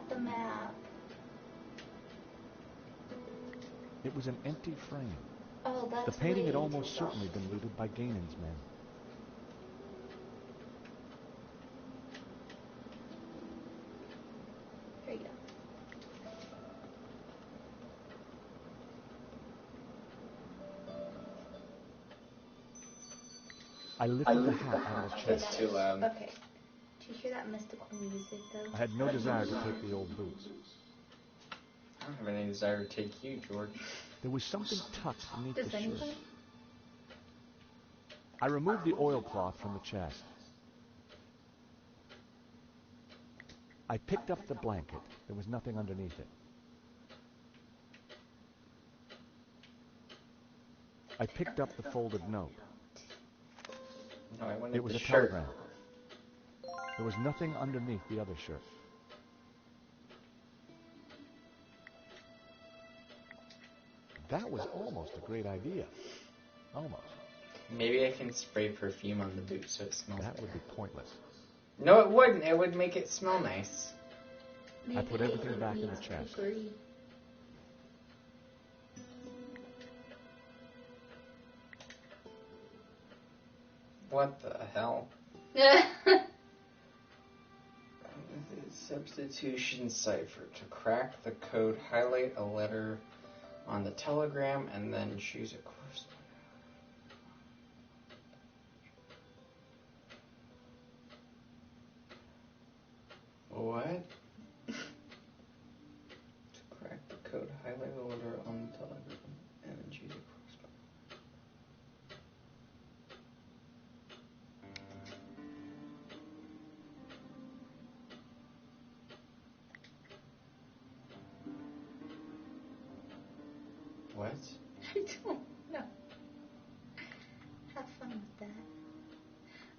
at the map. It was an empty frame. Oh, that's The painting had way almost too certainly been looted by Gainon's men. There you go. I lifted the hat out of the chest. It's too loud. Okay. Do you hear that mystical music, though? I had no desire to take the old boots. I don't have any desire to take you, George. There was something tucked beneath Does the shirt. anybody? I removed the oilcloth from the chest. I picked up the blanket. There was nothing underneath it. I picked up the folded note. No, I wanted It was the a shirt. telegram. There was nothing underneath the other shirt. That was almost a great idea. Almost. Maybe I can spray perfume on the boot so it smells That better. would be pointless. No, it wouldn't. It would make it smell nice. Maybe I put everything it back in the needs to chest. agree. What the hell? Substitution cipher. To crack the code, highlight a letter on the telegram and then choose a correspondent. What? To crack the code, highlight a letter on the telegram and then choose a correspondent. What? I don't know. Have fun with that.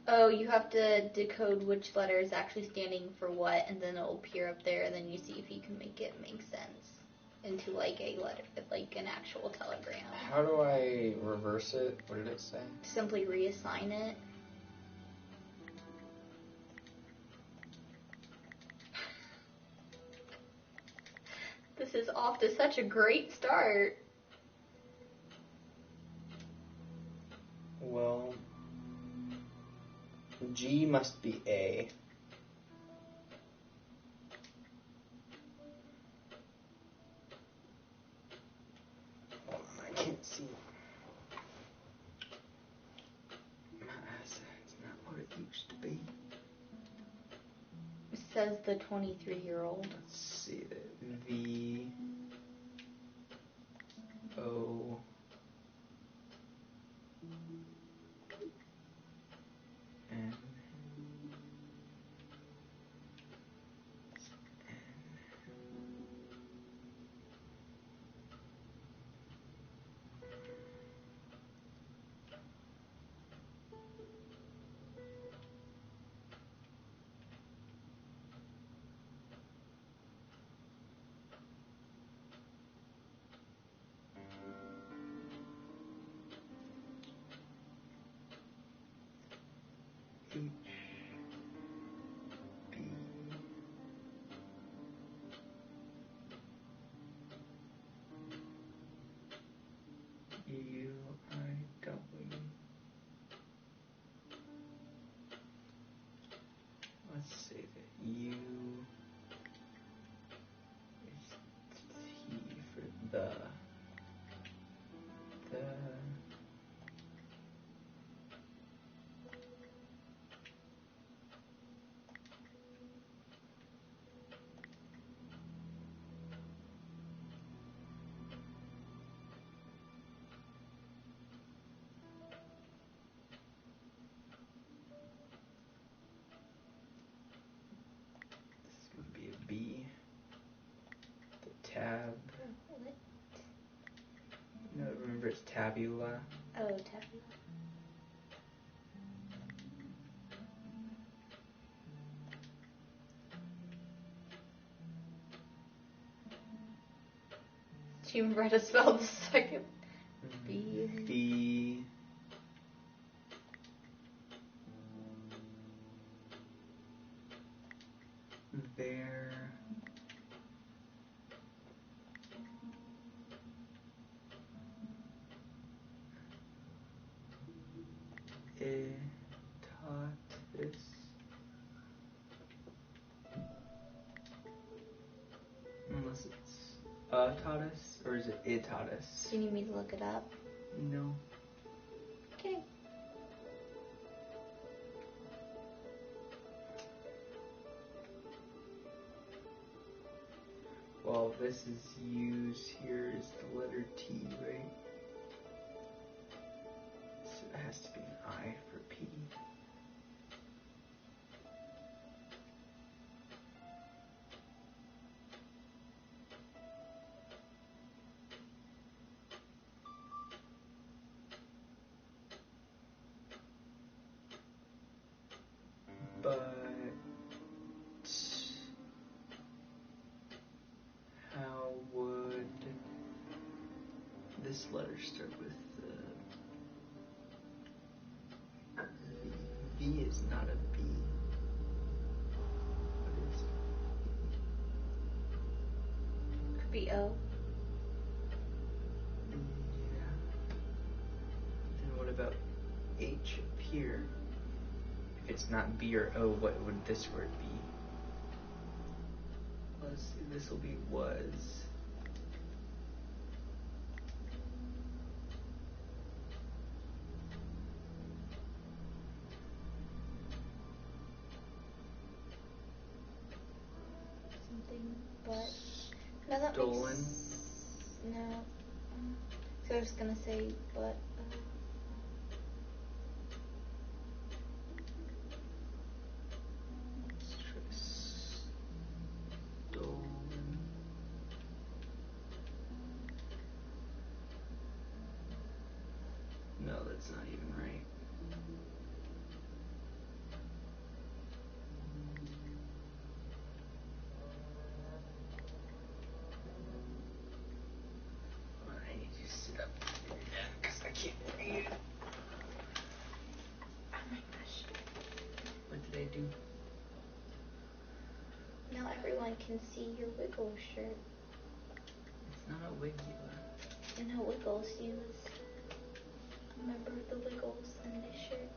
Oh, you have to decode which letter is actually standing for what, and then it'll appear up there, and then you see if you can make it make sense into like a letter, like an actual telegram. How do I reverse it? What did it say? Simply reassign it. This is off to such a great start. Well, G must be A. Hold on, I can't see. My eyesight's not what it used to be. Says the 23-year-old. Let's see that. V O N H B U I W. Let's say that U is T for the. This is going to be a B. The tab. What? No, remember it's tabula. Oh, tabula. Do you remember how to spell the second? B. B. Bear. taught us, or is it taught us? Do you need me to look it up? No. Okay. Well, this is used here is the letter T, right? So it has to be an I for P. But how would this letter start with V is not a B. What is it? Could be O. Yeah. Then what about H up here? If it's not B or O, what would this word be? Let's see, this will be was. Something, but no, that Stolen. No. So I was gonna say, but. Let's try stolen. No, that's not even right. I need to sit up because I can't read it. Oh my gosh. What did I do? Now everyone can see your Wiggle shirt. It's not a Wigula. No, Wiggles. He was a member of the Wiggles in this shirt.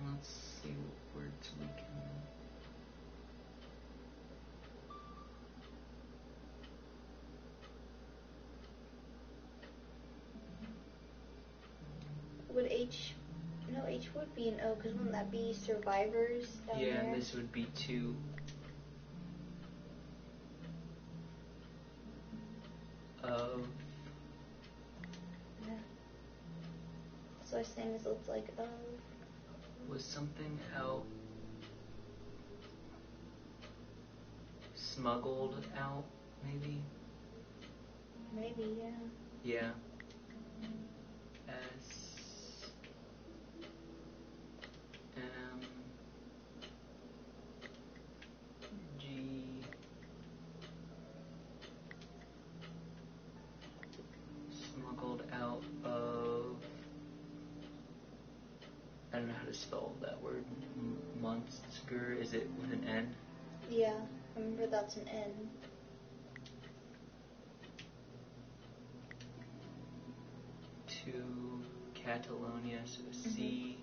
Let's see what words we can. Would H? No, H would be an O, because wouldn't that be survivors down Yeah, there? this would be 2. Of. Yeah. So I was saying this looks like O. Was something out. Smuggled out, maybe? Maybe, yeah. Yeah. S. M. G. Smuggled out of. I don't know how to spell that word. Monster. Is it with an N? Yeah, remember that's an N. To Catalonia, so C.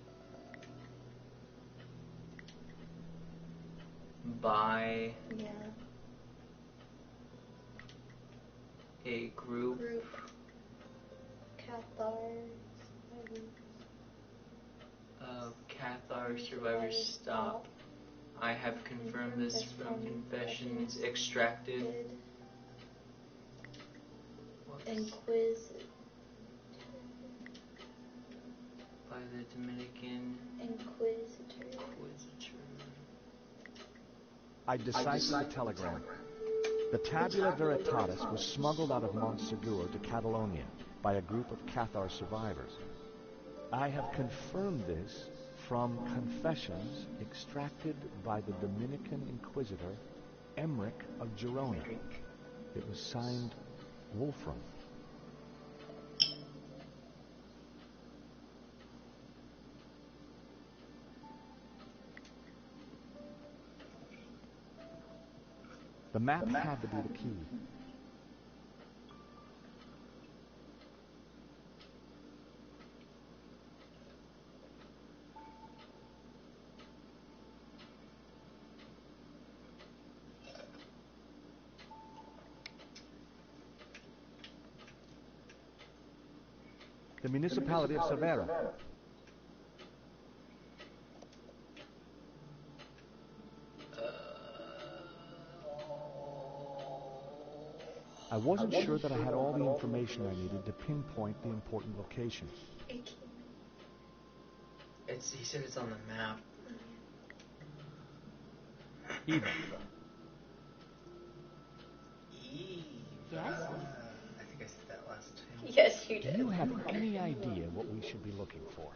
By Yeah. a group. Cathars. Of Cathar survivors stop. I have confirmed this from confessions extracted. Inquisitor. By the Dominican Inquisitor. I deciphered the telegram. The Tabula Veritatis was smuggled out of Montsegur to Catalonia by a group of Cathar survivors. I have confirmed this from confessions extracted by the Dominican Inquisitor Emmerich of Girona. It was signed Wolfram. The map had to be the key. The municipality of Cervera. I wasn't sure that I had all the information I needed to pinpoint the important locations. He said it's on the map. Eva. Eve. Yes? I think I said that last time. Yes, you Do did. you have any idea what we should be looking for?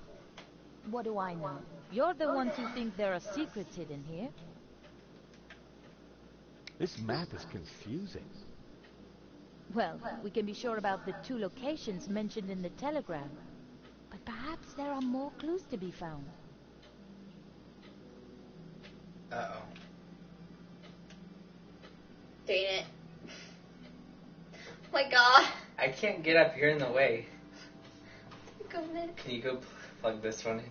What do I know? You're the ones who think there are secrets hidden here. This map is confusing. Well, we can be sure about the 2 locations mentioned in the telegram. But perhaps there are more clues to be found. Uh-oh. Dang it. Oh my god. I can't get up. You're in the way. Go, Nick. Can you go plug this one in?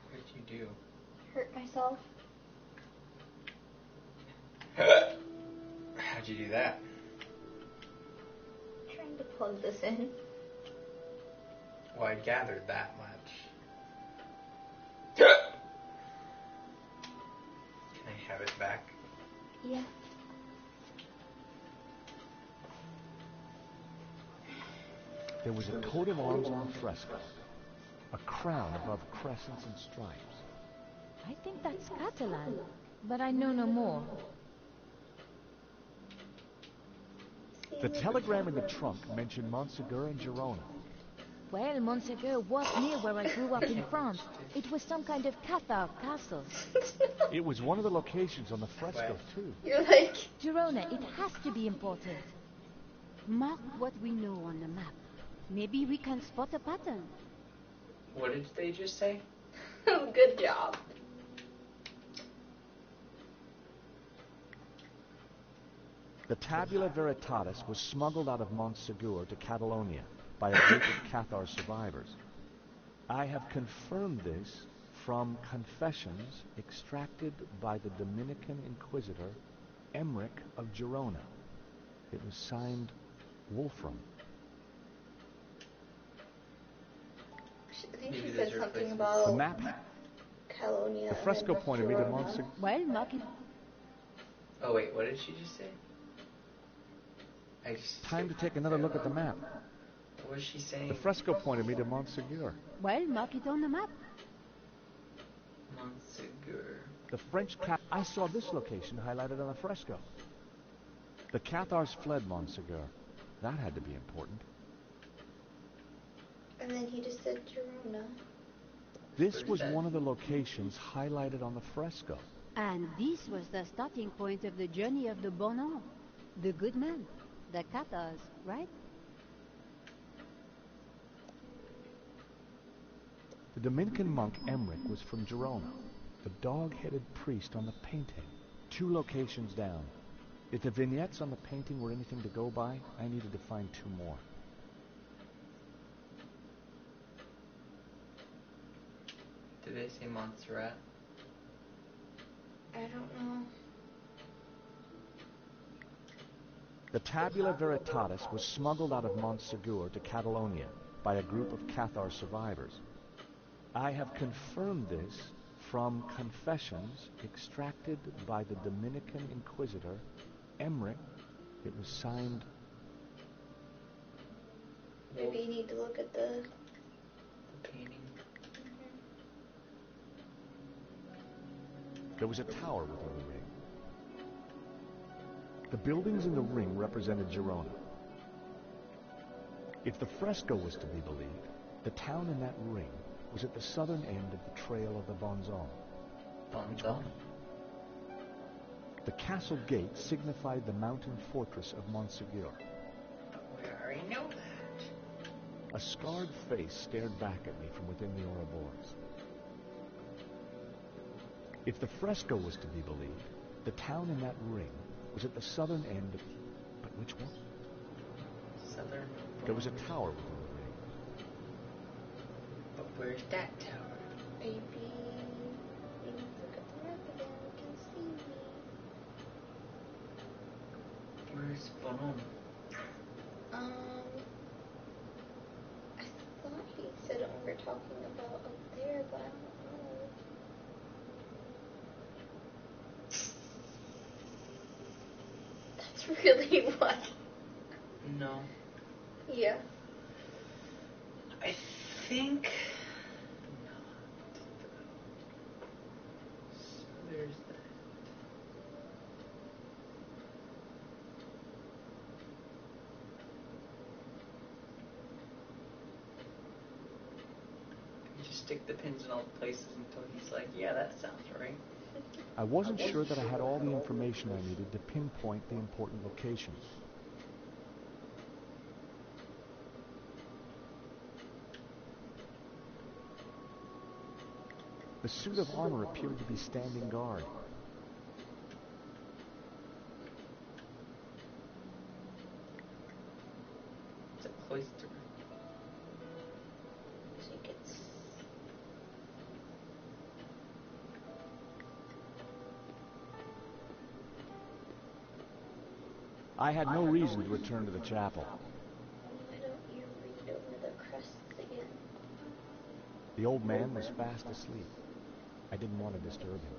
What did you do? Hurt myself. How'd you do that? Trying to plug this in. Well, I gathered that much. Can I have it back? Yeah. There was a coat of arms on the fresco. A crown above crescents and stripes. I think that's Catalan, but I know no more. The telegram in the trunk mentioned Montsegur and Girona. Well, Montsegur was near where I grew up in France. It was some kind of Cathar castle. It was one of the locations on the fresco, too. You're like... Girona, it has to be important. Mark what we know on the map. Maybe we can spot a pattern. What did they just say? Good job. The Tabula Veritatis was smuggled out of Montsegur to Catalonia by a group of Cathar survivors. I have confirmed this from confessions extracted by the Dominican Inquisitor Emmerich of Girona. It was signed Wolfram. I think Maybe she those said are something places. about The map, Catalonia. the fresco and pointed me to Girona. Montsegur. Well, Mark is... Oh, wait, what did she just say? I just Time to take another look at the map. What was she saying? The fresco pointed me to Montsegur. Well, mark it on the map. Montsegur. The French cap. I saw this location highlighted on the fresco. The Cathars fled Montsegur. That had to be important. And then he just said Girona. This was one of the locations highlighted on the fresco. And this was the starting point of the journey of the Bonan. The good man. The Cathars, right? The Dominican monk Emmerich was from Girona. The dog-headed priest on the painting. 2 locations down. If the vignettes on the painting were anything to go by, I needed to find 2 more. Did they say Montserrat? I don't know. The Tabula Veritatis was smuggled out of Montsegur to Catalonia by a group of Cathar survivors. I have confirmed this from confessions extracted by the Dominican Inquisitor Emmerich. It was signed. Maybe you need to look at the... Painting. There was a tower within the ring. The buildings in the ring represented Girona. If the fresco was to be believed, the town in that ring was at the southern end of the trail of the Bonzon. Bonzone. The castle gate signified the mountain fortress of Montsegur. We already know that. A scarred face stared back at me from within the Ouroboros. If the fresco was to be believed, the town in that ring was at the southern end of... But which one? Southern. There was a tower within the ring. But where's that tower? Maybe look at the map again. We can see. Where's Bonon? I thought he said we were talking about up there, but I don't know. That's really what? No. Yeah. I think. No. So there's that. You just stick the pins in all the places until he's like, yeah, that sounds right. I wasn't sure that I had all the information I needed to pinpoint the important locations. The suit of armor appeared to be standing guard. It's a cloister. I think it's. I had no reason to return to the chapel. Why don't you read over the crests again? The old man was fast asleep. I didn't want to disturb him.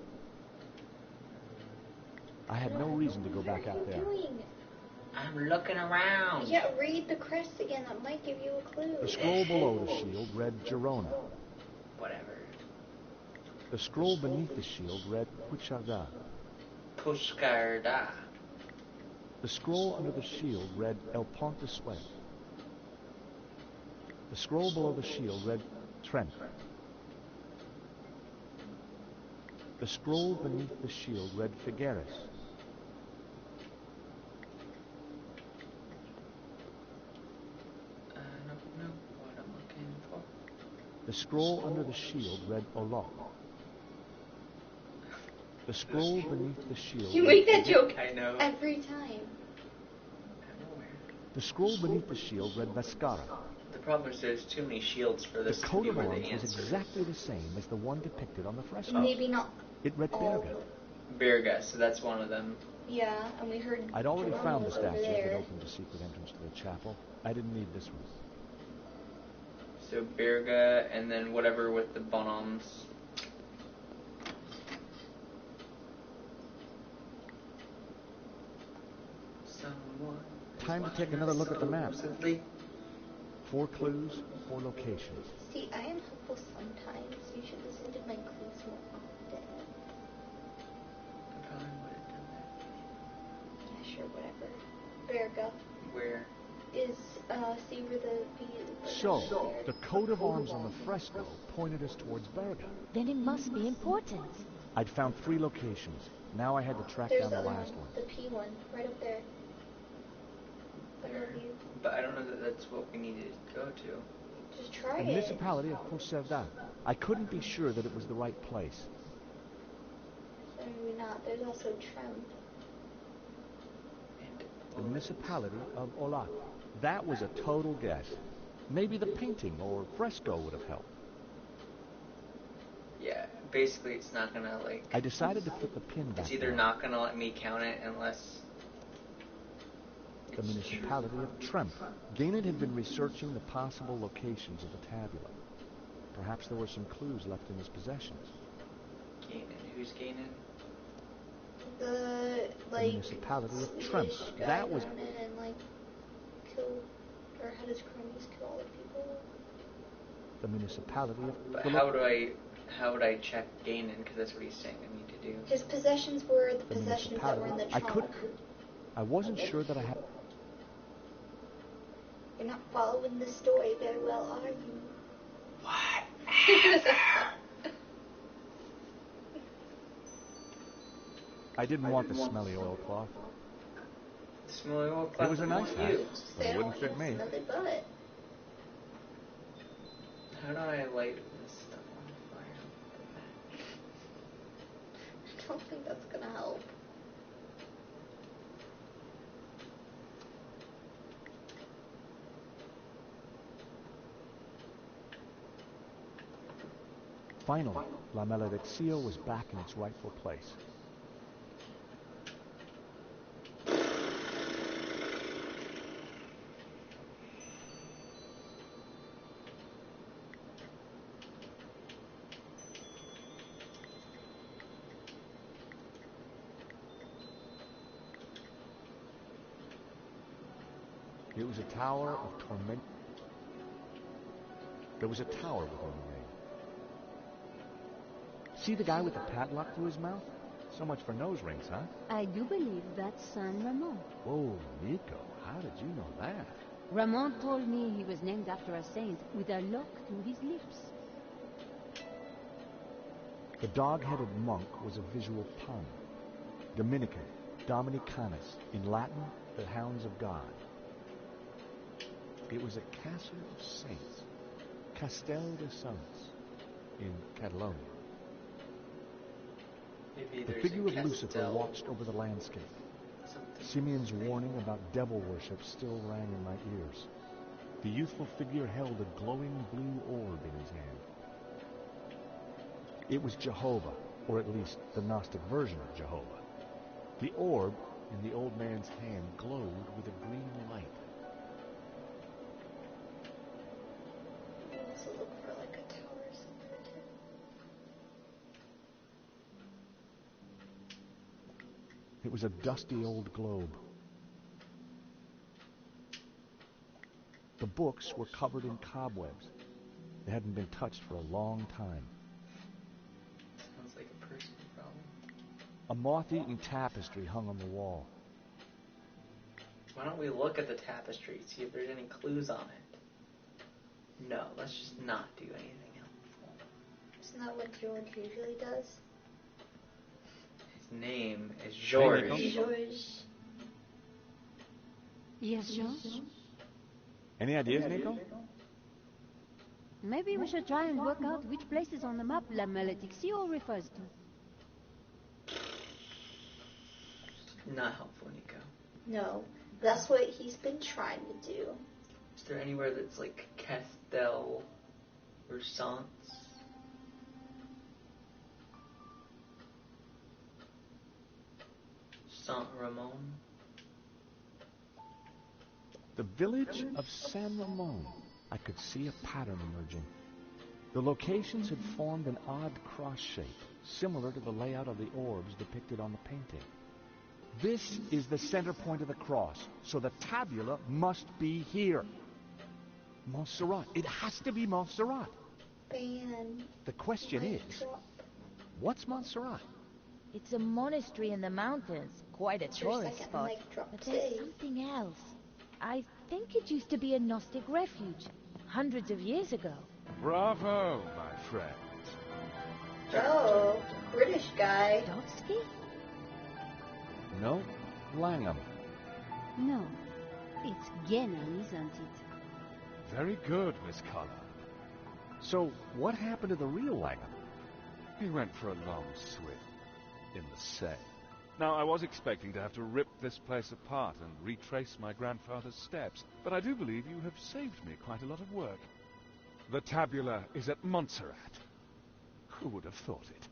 I had no reason to go back out there. What are you doing? I'm looking around. Yeah, read the crests again. That might give you a clue. The scroll below the shield read Girona. Whatever. The scroll beneath the shield read Pucharda. Puscarda. The scroll under the shield read El Pont de Suez. The scroll below the shield read Trent. The scroll beneath the shield read Figueres. I don't know what I'm looking for. The scroll under the shield read Olot. The scroll beneath the shield You read make that joke I know. every time. I'm aware. The scroll beneath the shield read Vescara. The problem is there's too many shields for The this to coat be of where the arms was answer exactly is. the same as the one depicted on the fresco. Maybe not It read all. Berga. Birga, so that's one of them. Yeah, and we heard I'd already Jerome found the was over statues that there. opened the secret entrance to the chapel. I didn't need this one. So Birga, and then whatever with the bonhommes. Someone is Time to watching take another us look at the map. supposedly. 4 clues, 4 locations. See, I am helpful sometimes. You should listen to my clues more often. I probably would have done that. Yeah, sure, whatever. Berga Where? is, see where the bee is. So, the coat of arms on the fresco pointed us towards Berga. Then it must be important. I'd found 3 locations. Now I had to track There's down the other last one, one. the P one, right up there. Above you. But I don't know that that's what we needed to go to. Just try The it. municipality of Pucerda. I couldn't be sure that it was the right place. So maybe not. There's also Trem. And The municipality of Olat. That was a total guess. Maybe the painting or fresco would have helped. yeah, basically it's not gonna like. I decided to put the pin back It's either down. not gonna let me count it unless. The municipality of Tremp. Gaynor had been researching the possible locations of the tabula. Perhaps there were some clues left in his possessions. Gaining. Who's gaining? The, The like, municipality of Swedish Tremp. guy That was... went in and, like, killed, or had his cronies kill all the people. The municipality of... But Philip- how would I check Gaining? Because that's what he's saying I need to do. His possessions were the The possessions that were in the municipality. trunk. I wasn't sure that I had... You're not following the story very well, are you? What? I didn't want the smelly oilcloth. Smelly oil It cloth was a doesn't nice want hat, you. but it wouldn't fit me. Smelly butt. How do I light this stuff on fire? I don't think that's gonna help. Finally, La Malediccio was back in its rightful place. It was a tower of torment. There was a tower within the ring. See the guy with the padlock to his mouth? So much for nose rings, huh? I do believe that's San Ramon. Whoa, Nico, how did you know that? Ramon told me he was named after a saint with a lock to his lips. The dog-headed monk was a visual pun. Dominican, Dominicanus, in Latin, the hounds of God. It was a castle of saints, Castel de Sants, in Catalonia. Maybe The there's figure a of Lucifer Castel watched over the landscape. something. Simeon's warning about devil worship still rang in my ears. The youthful figure held a glowing blue orb in his hand. It was Jehovah, or at least the Gnostic version of Jehovah. The orb in the old man's hand glowed with a green light. I also look for like a tower somewhere too. It was a dusty old globe. The books were covered in cobwebs. They hadn't been touched for a long time. Sounds like a personal problem. A moth-eaten tapestry hung on the wall. Why don't we look at the tapestry, see if there's any clues on it? No, let's just not do anything else. Isn't that what George usually does? His name is George. Hey, George. Yes, George? Any ideas, Nico? Maybe we should try and work out which places on the map La Malediccio refers to. Not helpful, Nico. No, that's what he's been trying to do. Is there anywhere that's like Castel or Sants? Saint Ramon? The village of San Ramon. I could see a pattern emerging. The locations had formed an odd cross shape, similar to the layout of the orbs depicted on the painting. This is the center point of the cross, so the tabula must be here. Montserrat. It has to be Montserrat. Ban. The question is, what's Montserrat? It's a monastery in the mountains. Quite a It's your tourist second spot. mic drop But there's today. something else. I think it used to be a Gnostic refuge, hundreds of years ago. Bravo, my friend. Oh, British guy. Dovsky? No, Langham. No, it's Genon, isn't it? Very good, Miss Collar. So, what happened to the real Langham? He went for a long swim in the Seine. Now, I was expecting to have to rip this place apart and retrace my grandfather's steps, but I do believe you have saved me quite a lot of work. The tabula is at Montserrat. Who would have thought it?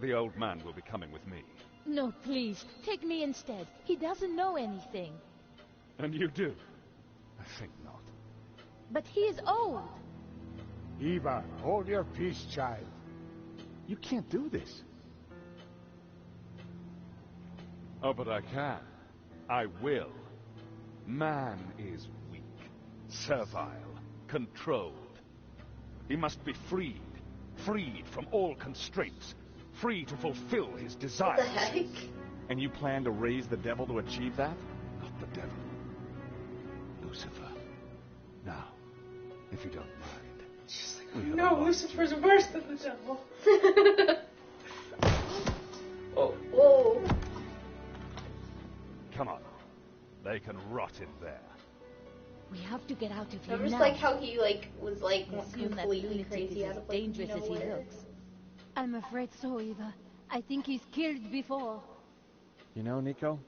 The old man will be coming with me. No, please, take me instead. He doesn't know anything. And you do? I think not. But he is old. Eva, hold your peace, child. You can't do this. Oh, but I can. I will. Man is weak, servile, controlled. He must be freed. Freed from all constraints. Free to fulfill his What desires. the heck? And you plan to raise the devil to achieve that? Not the devil. Lucifer. Now, if you don't mind. It's just like We had a No, long Lucifer's journey. worse than the devil. Oh. Whoa. Come on. They can rot in there. We have to get out of here I just now. like how he was I assume that completely lunatic crazy is out as of dangerous as he nowhere. looks. I'm afraid so, Eva. I think he's killed before. You know, Nico,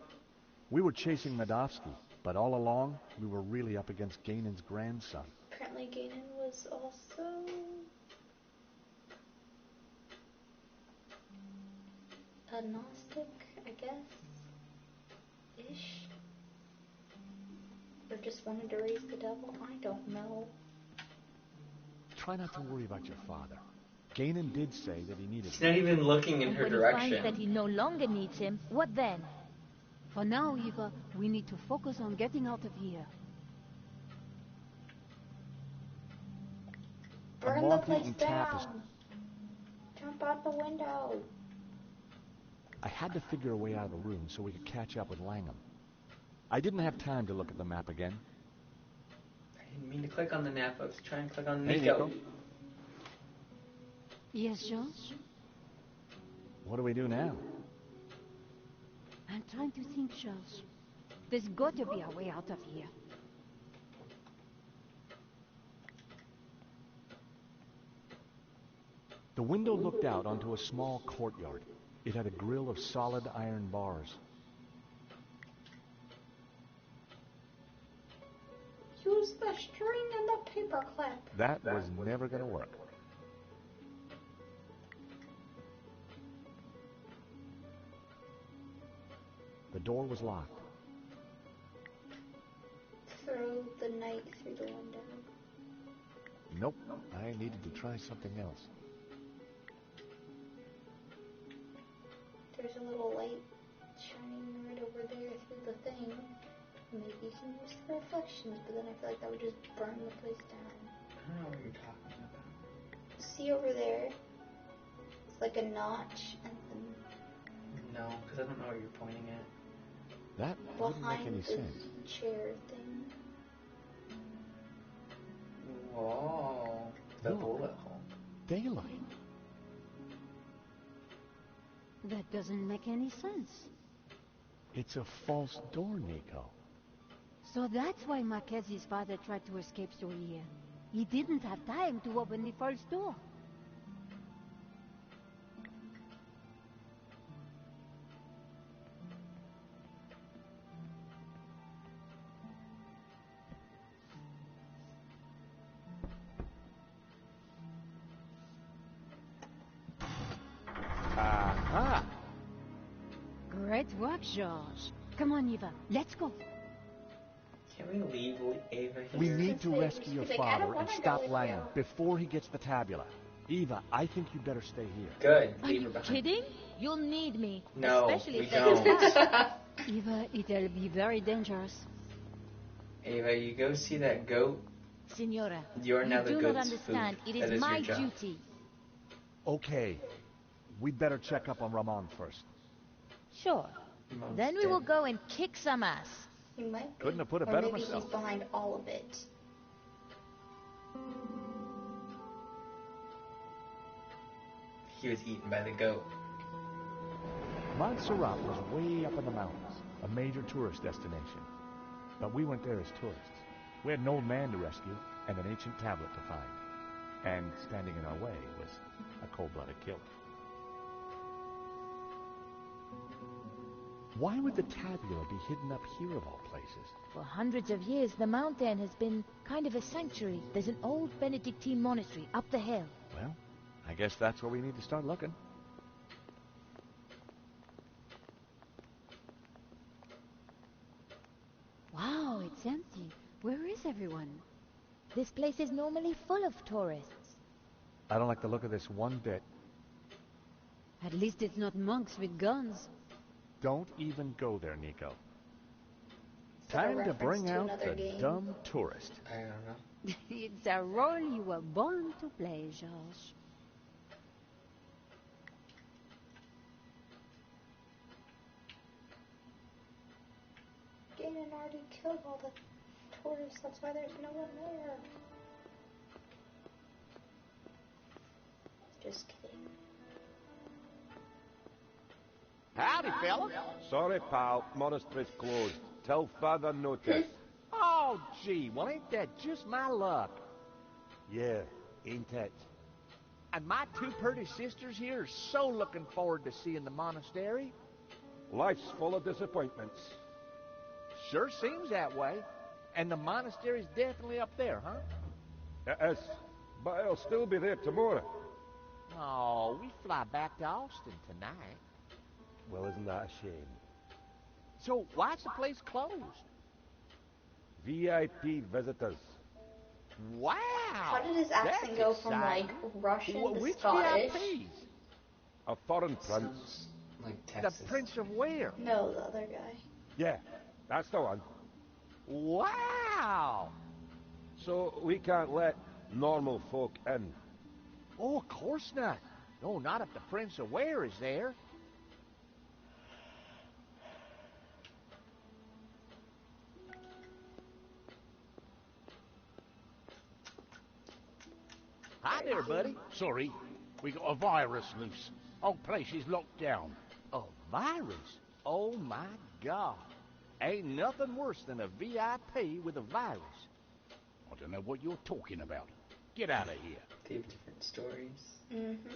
we were chasing Medovsky, but all along, we were really up against Ganon's grandson. Apparently Ganon was also a Gnostic, I guess. Ish. Or just wanted to raise the devil. I don't know. Try not to worry about your father. Ganon did say that he needed He's not even looking in And her when he finds that he direction. no longer needs him, what then? For now, Eva, we need to focus on getting out of here. Burn the moth-eaten place tapestry. down. Jump out the window. I had to figure a way out of the room so we could catch up with Langham. I didn't have time to look at the map again. I didn't mean to click on the nap. I was trying to click on Hey, Nico. Nico. Yes, George? What do we do now? I'm trying to think, George. There's got to be a way out of here. The window looked out onto a small courtyard. It had a grill of solid iron bars. Use the string and the paperclip. That was never going to work. The door was locked. Throw the knight through the window. Nope, I needed to try something else. There's a little light shining right over there through the thing. Maybe you can use the reflections, but then I feel like that would just burn the place down. I don't know what you're talking about. See over there? It's like a notch and then No, because I don't know what you're pointing at. That wouldn't make behind any the sense. chair thing. Whoa. The Look. bullet hole. Daylight. That doesn't make any sense. It's a false door, Nico. So that's why Mackenzie's father tried to escape so here. He didn't have time to open the false door. Aha! Great work, George. Come on, Eva. Let's go. Can we leave Ava here? We need to rescue your He's like, I don't father and wanna go stop with Langham you. before he gets the tabula. Eva, I think you better stay here. Good. Are Leave you her behind. kidding? You'll need me. No, especially we if they get don't. back. Eva, it'll be very dangerous. Ava, you go see that goat. Signora, You're now you the do goat's not understand. food. It That is is my your job. duty. Okay. We'd better check up on Ramon first. Sure. Mom's Then we dead. will go and kick some ass. He might be. Couldn't have put it or better maybe myself. he's behind all of it. He was eaten by the goat. Montserrat was way up in the mountains, a major tourist destination. But we went there as tourists. We had an old man to rescue and an ancient tablet to find. And standing in our way was a cold-blooded killer. Why would the tabula be hidden up here of all places? For hundreds of years, the mountain has been kind of a sanctuary. There's an old Benedictine monastery up the hill. Well, I guess that's where we need to start looking. Wow, it's empty. Where is everyone? This place is normally full of tourists. I don't like the look of this one bit. At least it's not monks with guns. Don't even go there, Nico. Is that a Time to reference bring to out another the game? dumb tourist. I don't know. It's a role you were born to play, George. Ganon already killed all the tourists. That's why there's no one there. Just kidding. Howdy, fella. Sorry, pal. Monastery's closed. Till further notice. Oh, gee, well, ain't that just my luck? Yeah, ain't it? And my two pretty sisters here are so looking forward to seeing the monastery. Life's full of disappointments. Sure seems that way. And the monastery's definitely up there, huh? It is, but it'll still be there tomorrow. Oh, we fly back to Austin tonight. Well, isn't that a shame? So why's the place closed? VIP visitors. Wow! How did his accent go from like Russian to which Scottish? VIPs? A foreign prince. Sounds like Texas. The Prince of where? No, the other guy. Yeah, that's the one. Wow! So we can't let normal folk in. Oh, of course not. No, not if the Prince of where is there. Hi there, buddy. Sorry, we got a virus loose. Whole place is locked down. A virus? Oh, my God. Ain't nothing worse than a VIP with a virus. I don't know what you're talking about. Get out of here. They have different stories. Mm-hmm.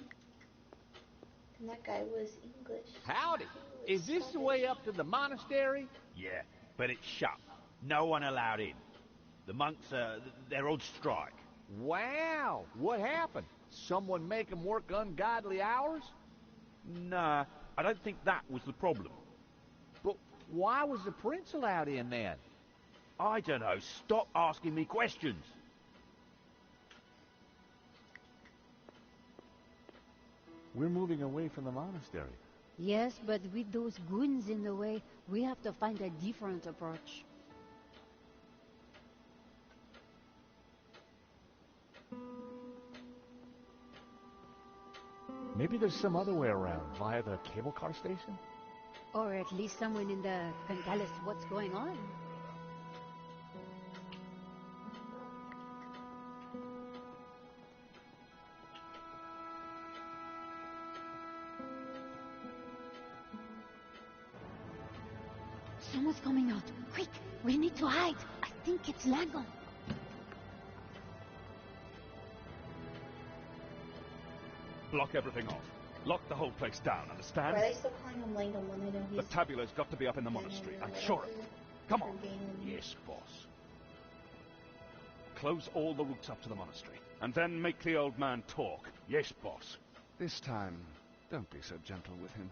And that guy was English. Howdy. Is this the way up to the monastery? Yeah, but it's shut. No one allowed in. The monks, they're on strike. Wow. What happened? Someone make 'em work ungodly hours? Nah, I don't think that was the problem. But why was the prince allowed in then? I don't know. Stop asking me questions. We're moving away from the monastery. Yes, but with those goons in the way, we have to find a different approach. Maybe there's some other way around, via the cable car station? Or at least someone in the can tell us what's going on. Someone's coming out. Quick, we need to hide. I think it's Lagon. Block everything off. Lock the whole place down, Why understand? are they still calling him Langdon when they know he's... The tabula's got to be up in the monastery. I'm sure of it. Come on. Yes, boss. Close all the routes up to the monastery, and then make the old man talk. Yes, boss. This time, don't be so gentle with him.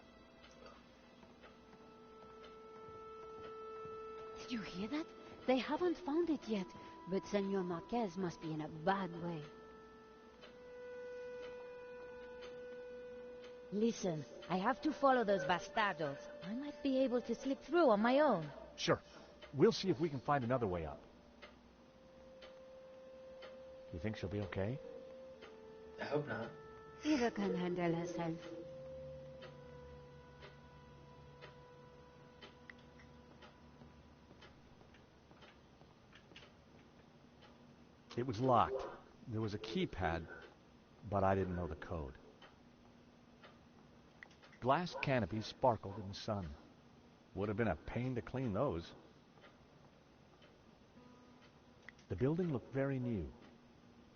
Did you hear that? They haven't found it yet, but Senor Marquez must be in a bad way. Listen, I have to follow those bastardos. I might be able to slip through on my own. Sure. We'll see if we can find another way up. You think she'll be okay? I hope not. Eva can handle herself. It was locked. There was a keypad, but I didn't know the code. Glass canopies sparkled in the sun. Would have been a pain to clean those. The building looked very new.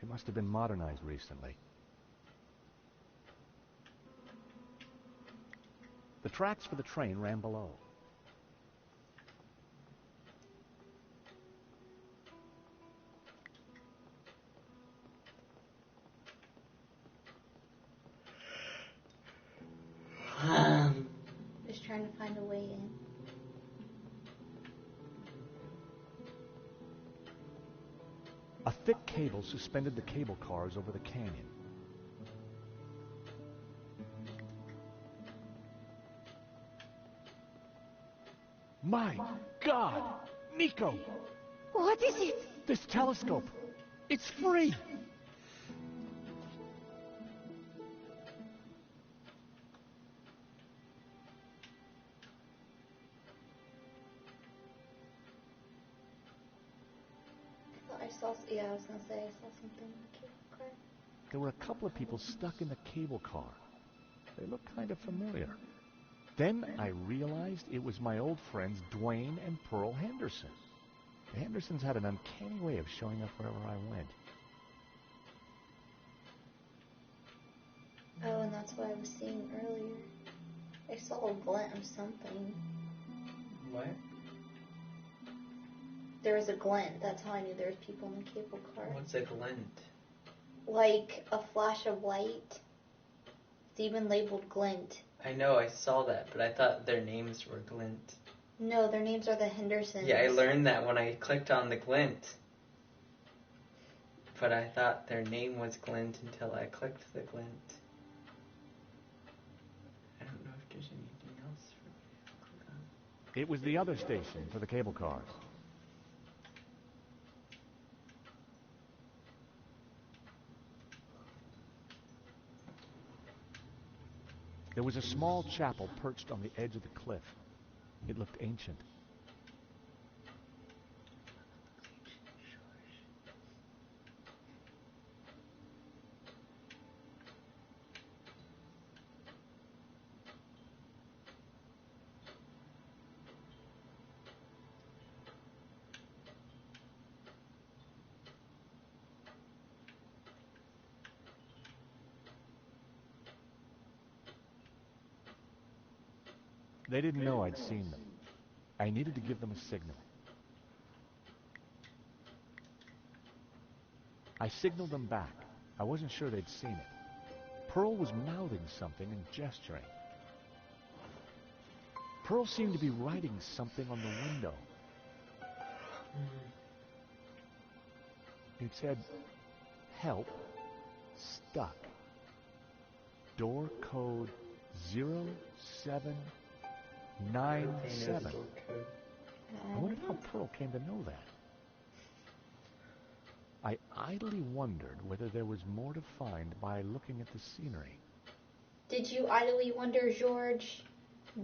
It must have been modernized recently. The tracks for the train ran below. Just trying to find a way in. A thick cable suspended the cable cars over the canyon. My God! Nico! What is it? This telescope! It's free! I saw, yeah, I was gonna say I saw something in the cable car. there were a couple of people stuck in the cable car. They looked kind of familiar. Then I realized it was my old friends Dwayne and Pearl Henderson. The Hendersons had an uncanny way of showing up wherever I went. Oh, and that's what I was seeing earlier. I saw a glint of something. What? There was a glint. That's how I knew there was people in the cable car. What's a glint? Like a flash of light. It's even labeled glint. I know, I saw that, but I thought their names were Glint. No, their names are the Hendersons. Yeah, I learned that when I clicked on the Glint. But I thought their name was Glint until I clicked the Glint. I don't know if there's anything else for me to click on. It was the other station for the cable cars. There was a small chapel perched on the edge of the cliff. It looked ancient. They didn't know I'd seen them. I needed to give them a signal. I signaled them back. I wasn't sure they'd seen it. Pearl was mouthing something and gesturing. Pearl seemed to be writing something on the window. It said, "Help, stuck. Door code 0797. I wondered how Pearl came to know that. I idly wondered whether there was more to find by looking at the scenery. Did you idly wonder, George?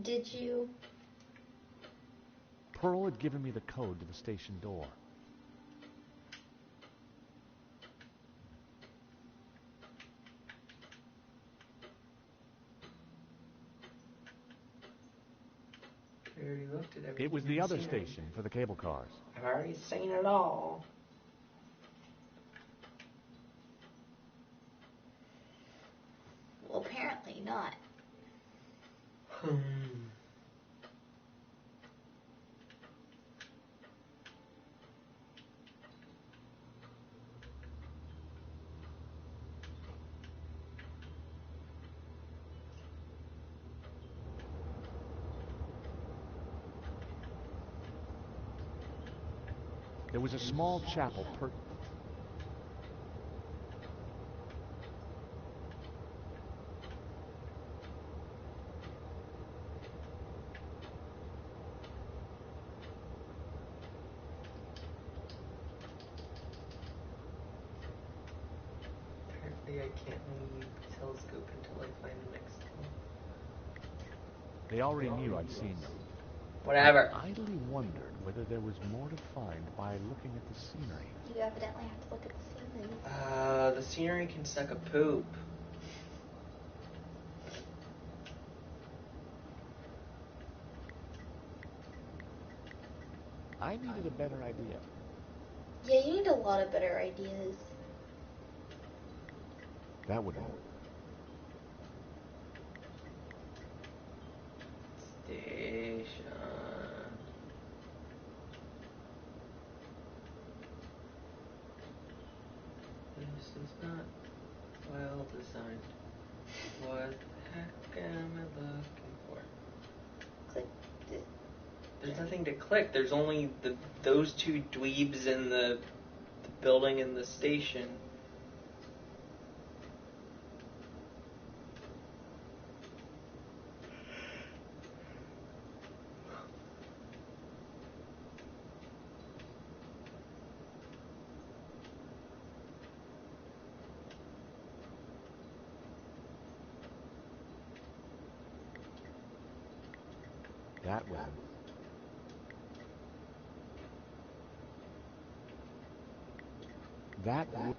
Did you? Pearl had given me the code to the station door. I already looked at everything. It was the other station for the cable cars. I've already seen it all. Well, apparently not. There was a small chapel Apparently I can't leave the telescope until I find the next one. They already knew I'd seen them. Whatever. I idly wondered whether there was more to find by looking at the scenery. You evidently have to look at the scenery. The scenery can suck a poop. I needed a better idea. Yeah, you need a lot of better ideas. That would help. Station. This is not well designed. What the heck am I looking for? Click this. There's nothing to click. There's only those two dweebs in the building and the station. That would. That would.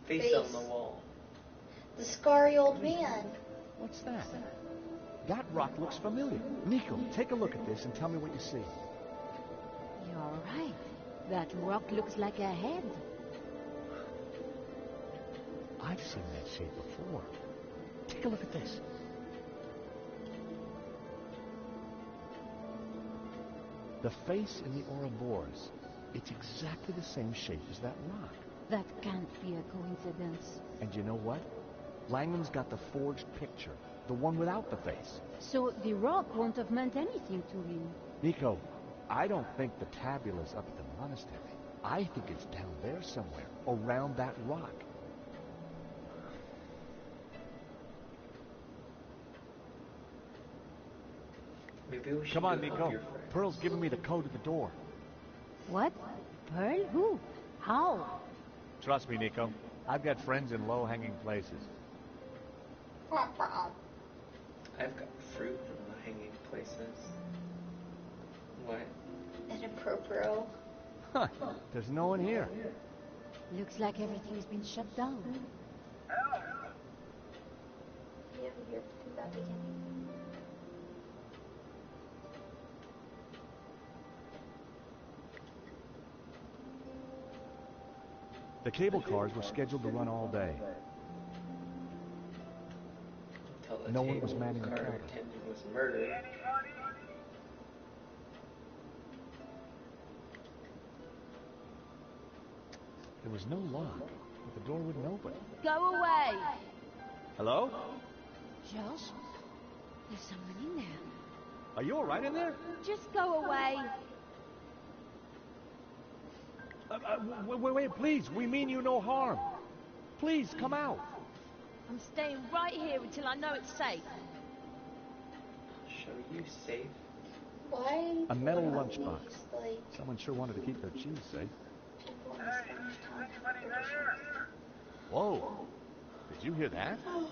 face on the wall. The scary old man. What's that? That rock looks familiar. Nico, take a look at this and tell me what you see. You're right. That rock looks like a head. I've seen that shape before. Take a look at this. The face in the Ouroboros, it's exactly the same shape as that rock. That can't be a coincidence. And you know what? Langland's got the forged picture, the one without the face. So the rock won't have meant anything to him. Nico, I don't think the tabula's up at the monastery. I think it's down there somewhere, around that rock. Maybe we should Come on, go help Nico. your friends. Pearl's giving me the code to the door. What? Pearl? Who? How? Trust me, Nico. I've got friends in low-hanging places. I've got fruit in the hanging places. What? Inappropriate. Huh. There's no one here. Looks like everything's been shut down. You ever hear from that again? The cable cars were scheduled to run all day. Until the No one was manning the car counter. attendant was murdered. There was no lock, but the door wouldn't open. Go away! Hello? George? There's someone in there. Are you all right in there? Just go away! Wait, please. We mean you no harm. Please, come out. I'm staying right here until I know it's safe. Show you safe. Why? A metal do lunchbox. these, like, Someone sure wanted to keep their cheese safe. people in the Spanish town have traditions? Whoa. Did you hear that? How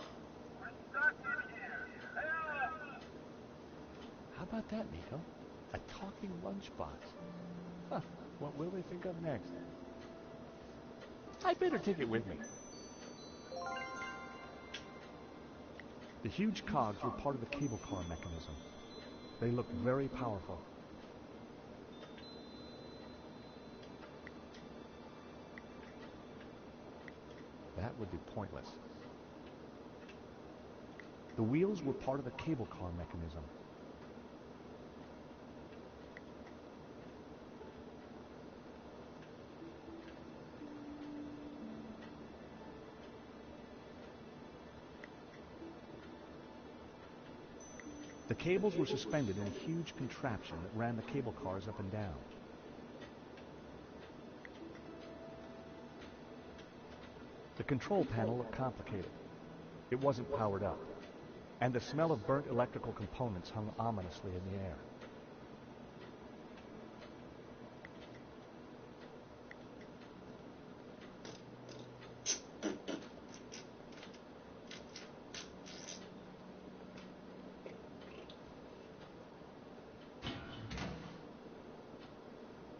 about that, Nico? A talking lunchbox. Huh. What will they think of next? I better take it with me. The huge cogs were part of the cable car mechanism. They looked very powerful. That would be pointless. The wheels were part of the cable car mechanism. The cables were suspended in a huge contraption that ran the cable cars up and down. The control panel looked complicated. It wasn't powered up, and the smell of burnt electrical components hung ominously in the air.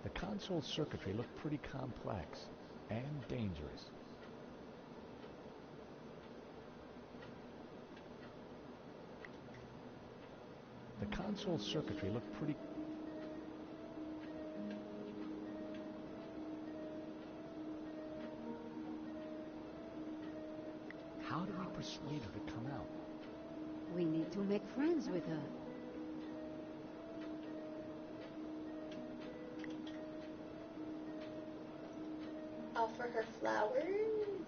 The console circuitry looked pretty complex and dangerous. The console circuitry looked pretty... How do we persuade her to come out? We need to make friends with her. Offer her flowers?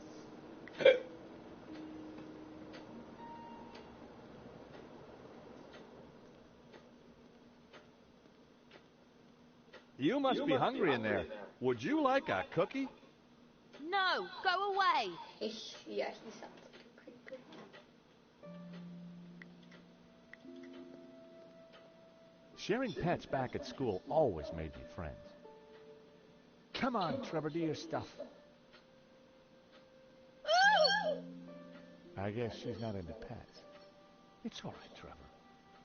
You must be hungry in there. Would you like a cookie? No, go away! Yeah, he sounds like a creeper. Sharing pets back at school always made me friends. Come on, Trevor, do your stuff. I guess she's not into pets. It's all right, Trevor.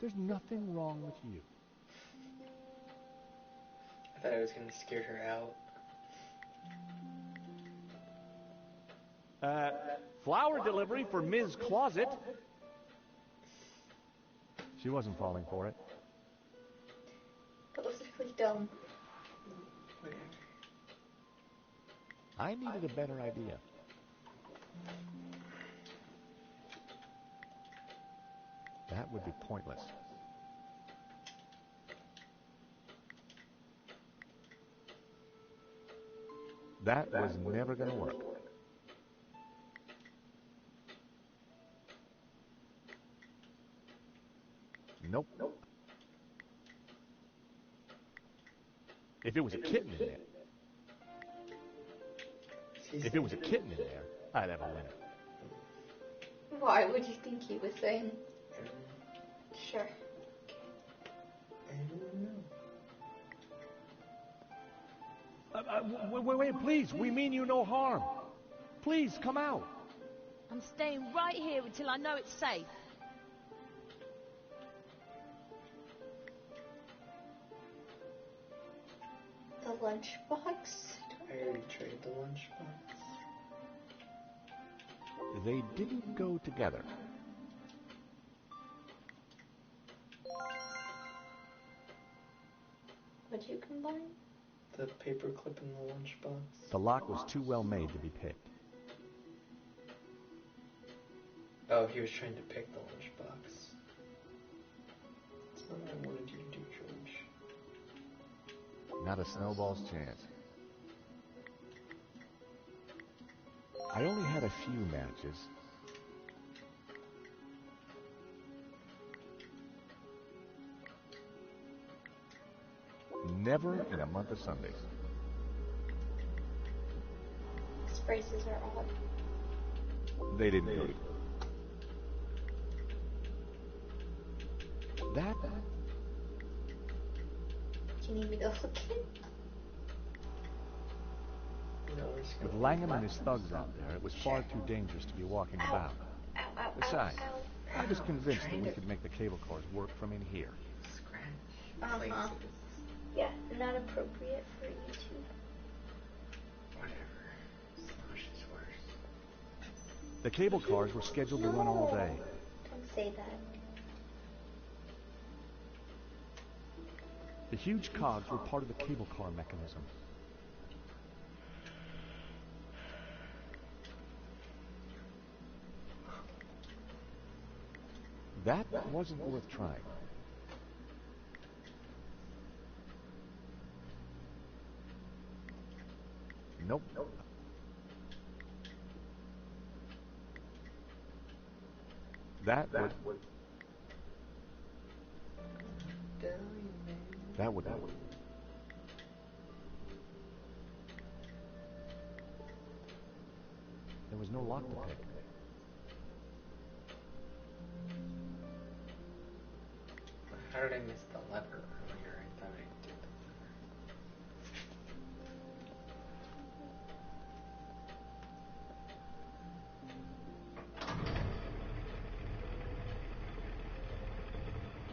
There's nothing wrong with you. I thought I was going to scare her out. Flower delivery for Ms. Closet. She wasn't falling for it. That was really dumb. Whatever. I needed a better idea. That would be pointless. That was never going to work. Nope. If it was a kitten in there, I'd have a winner. Why would you think he was saying? Sure. I don't know. Wait, please. We mean you no harm. Please, come out. I'm staying right here until I know it's safe. The lunchbox? I already traded the lunchbox. They didn't go together. What'd you combine? The paperclip in the lunchbox. The lock was too well made to be picked. Oh, he was trying to pick the lunchbox. That's not what I wanted you to do, George. Not a snowball's chance. I only had a few matches. Never in a month of Sundays. These phrases are odd. They didn't go. That? Do you need me to look it? No, we're just With gonna Langham and his thugs out there, it was far too dangerous to be walking about. Besides, I was convinced that we could make the cable cars work from in here. scratch Uh-huh. places. Yeah, not appropriate for YouTube. Whatever. Smosh is worse. The cable cars were scheduled to run all day. Don't say that. The huge cogs were part of the cable car mechanism. That wasn't worth trying. Nope. That would work. There was no lock to pick. How did I miss the lever earlier? I thought I did the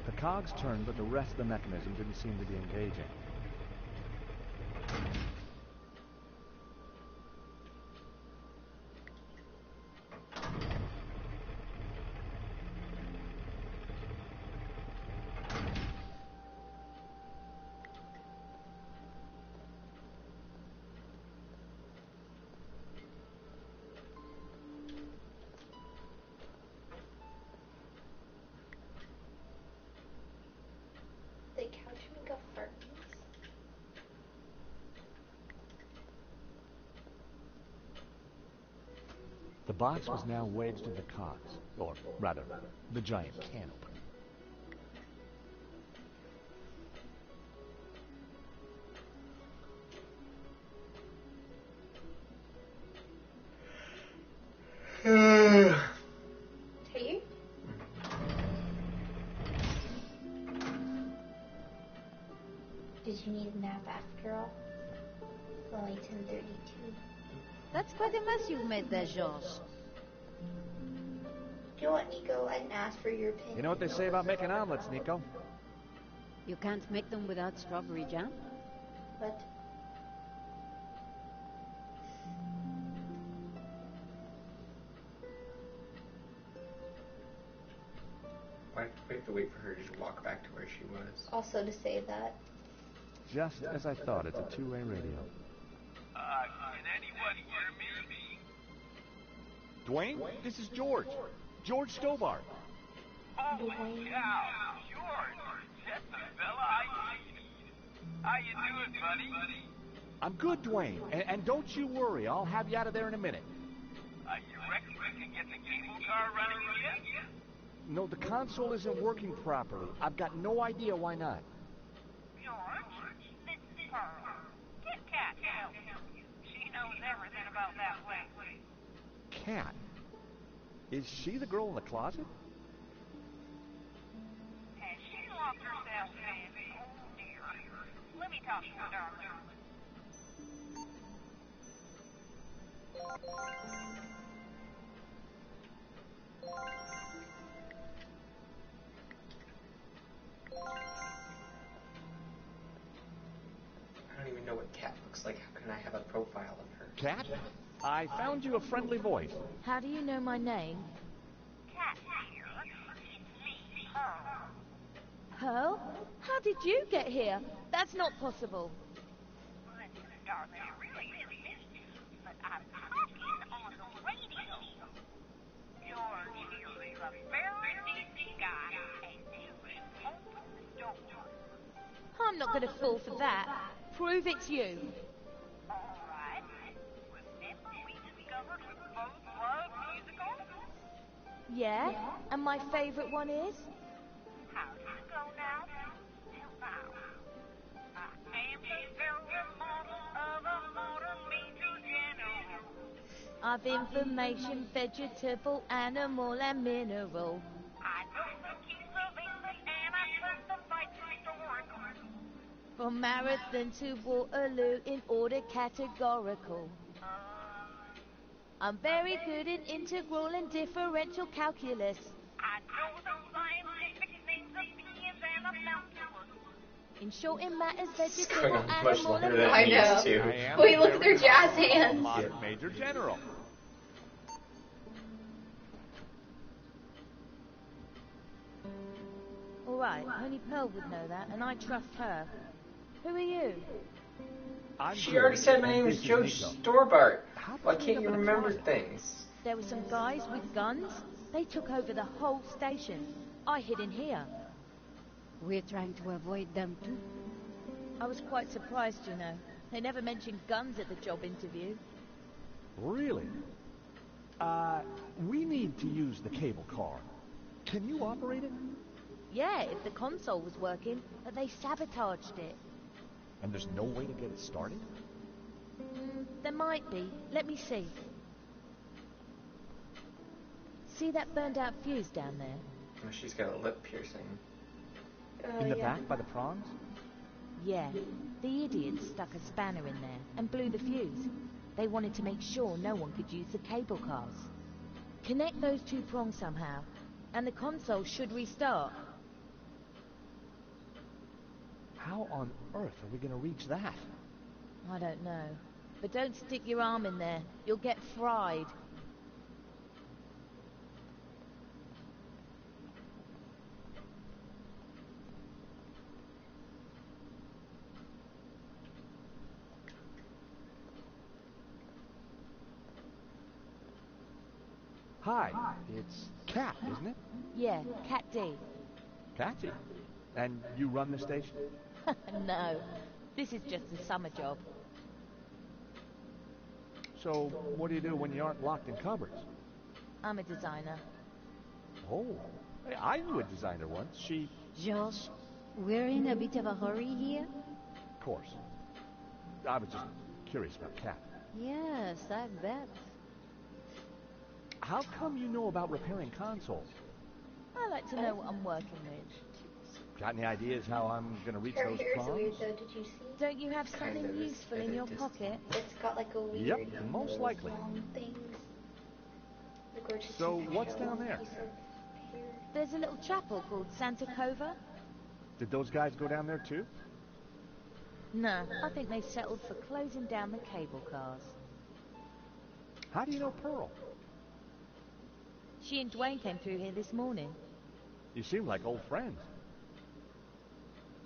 The cogs turned, but the rest of the mechanism didn't seem to be engaging. The couch make a fart noise? The box was now wedged in the cogs, or rather, the giant can opener. Hey? Did you need a nap after all? It's only 10:32. That's quite a mess you've made there, Georges. Do you know what, Nico? I didn't ask for your opinion. You know what they say about making omelets, Nico? You can't make them without strawberry jam? But we have to wait for her to just walk back to where she was? Also to say that. Just as I thought, it's a two-way radio. Can anyone hear me? Dwayne, this is George. George Stobart. Holy cow, George, that's the fella I need. How you doing, buddy? I'm good, Dwayne. And don't you worry, I'll have you out of there in a minute. You reckon we can get the cable car running yet? No, the console isn't working properly. I've got no idea why not. George, this is Pearl. Get Kat to help you. She knows everything about that place. Cat? Is she the girl in the closet? And she locked herself in. Oh, dear. Let me talk to her, darling. I don't even know what Kat looks like. How can I have a profile of her? Cat? I found you a friendly voice. How do you know my name? Kat here. It's me, Pearl. Pearl? How did you get here? That's not possible. Listen, darling, I really missed you, but I'm talking on the radio. George here is a very decent guy, and you should open the door. I'm not going to fall for that. Prove it's you. All right. Remember we discovered we both love musicals? Yeah? And my favorite one is? How does it go now? Well, now, I am the very model of a modern major general. I've information, vegetable, animal, and mineral. I know the keys of England, and I took the fight historical. From Marathon to Waterloo in order categorical. I'm very good in integral and differential calculus. I know the scientific names of beings and of mountains. In short, in matters, This is vegetable, going on much animal, longer and than I it know. needs to. I am Wait, look at very their jazz proud hands. modern Major General. All right, only Pearl would know that, and I trust her. Who are you? She already said my name is Joe Storbart. Why can't you remember things? There were some guys with guns. They took over the whole station. I hid in here. We're trying to avoid them too. I was quite surprised, you know. They never mentioned guns at the job interview. Really? We need to use the cable car. Can you operate it? Yeah, if the console was working, but they sabotaged it. And there's no way to get it started? There might be. Let me see. See that burned out fuse down there? Oh, she's got a lip piercing. In the back by the prongs? Yeah. The idiots stuck a spanner in there and blew the fuse. They wanted to make sure no one could use the cable cars. Connect those two prongs somehow, and the console should restart. How on earth are we going to reach that? I don't know. But don't stick your arm in there. You'll get fried. Hi, it's Cat, isn't it? Yeah, Cat D. Catty. And you run the station? No, this is just a summer job. So, what do you do when you aren't locked in cupboards? I'm a designer. Oh, hey, I knew a designer once. She... George, we're in a bit of a hurry here. Of course. I was just curious about Cat. Yes, I bet. How come you know about repairing consoles? I like to know what I'm working with. Got any ideas how I'm going to reach Her those hair's prongs? weird though, did you see? Don't you have Kind something of is useful at in a your distance. pocket? It's got like a weird, Yep, most likely. long things. Like where to So, take a what's show down on a there? piece of hair. There's a little chapel called Santa Cova. Did those guys go down there too? No, I think they settled for closing down the cable cars. How do you know Pearl? She and Dwayne came through here this morning. You seem like old friends.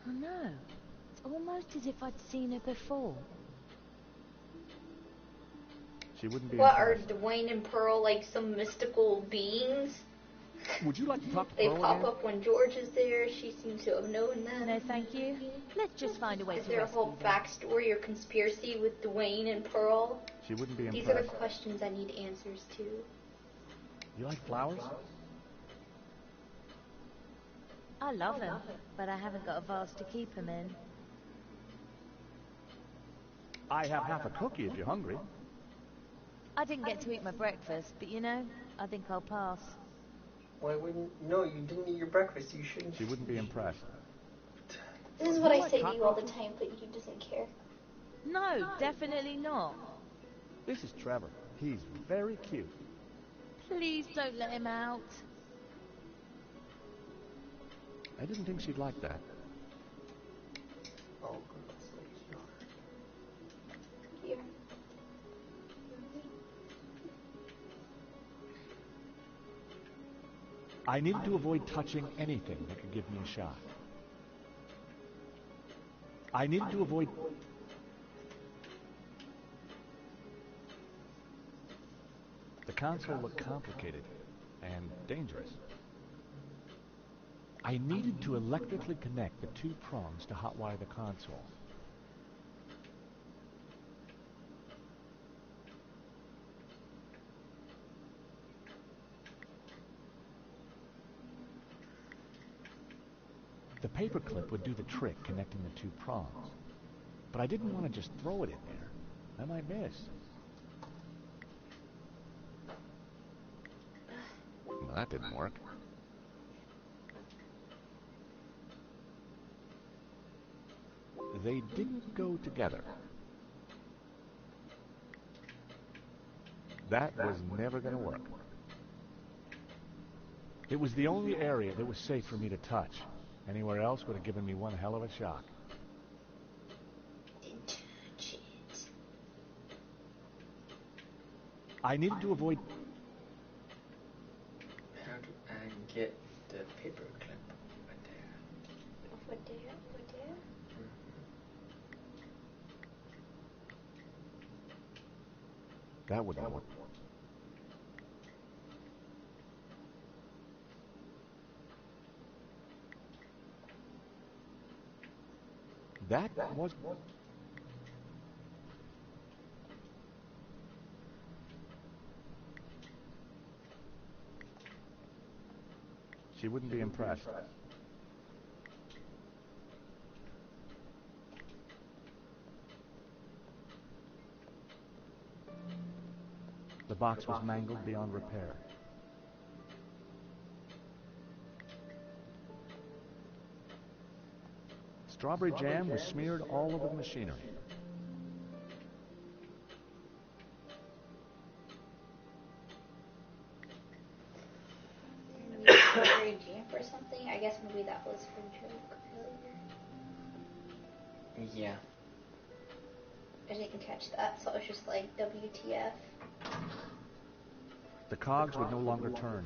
I know. It's almost as if I'd seen her before. She wouldn't be What, are impressed. Dwayne and Pearl like some mystical beings? Would you like to talk to They Pearl pop again? up when George is there. She seems to have known them. No, thank you. Let's just find a way Is to there a rescue whole them. backstory or conspiracy with Dwayne and Pearl? She wouldn't be These are the impressed. questions I need answers to. You like flowers? I love them, but I haven't got a vase to keep them in. I have half a cookie if you're hungry. I didn't get to eat my breakfast, but you know, I think I'll pass. Why wouldn't... No, you didn't eat your breakfast. You shouldn't... She wouldn't be impressed. This is what I say to you all the time, but you doesn't care. No, definitely not. This is Trevor. He's very cute. Please don't let him out. I didn't think she'd like that. Oh, Here. I needed to avoid touching anything that could give me a shot. I needed to avoid... The console looked complicated and dangerous. I needed to electrically connect the two prongs to hotwire the console. The paperclip would do the trick connecting the two prongs. But I didn't want to just throw it in there. I might miss. Well, that didn't work. They didn't go together. That was never going to work. It was the only area that was safe for me to touch. Anywhere else would have given me one hell of a shock. Touch it. I needed to avoid... How do I get the paperclip over there? Over there, over there. That wouldn't work. That was... She wouldn't be impressed. The box was mangled beyond repair. Strawberry jam was smeared all over the machinery. Maybe strawberry jam or something? I guess maybe that was for joke earlier. Yeah. I didn't catch that, so I was just like, WTF. The cogs would no longer turn.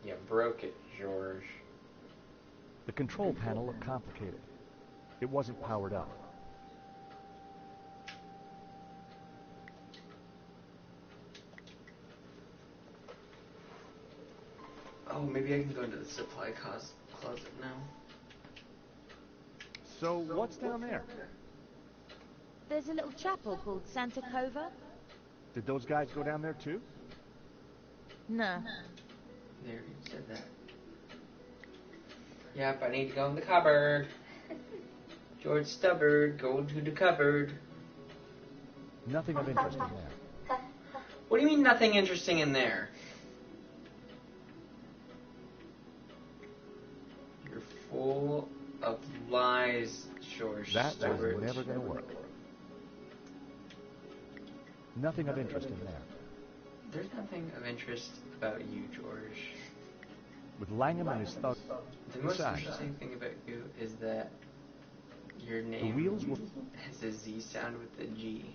You broke it, George. The control panel looked complicated. It wasn't powered up. Oh, maybe I can go into the supply closet now. So, what's down there? There's a little chapel called Santa Cova. Did those guys go down there too? No. There, you said that. Yep, I need to go in the cupboard. George Stubbard, go to the cupboard. Nothing of interest in there. What do you mean nothing interesting in there? You're full of lies, George That Stubbard. was never going to work. Nothing of interest in there. There's nothing of interest about you, George. With Langham and his thug... The most Besides, interesting thing about you is that your the name wheels were... has a Z sound with a G.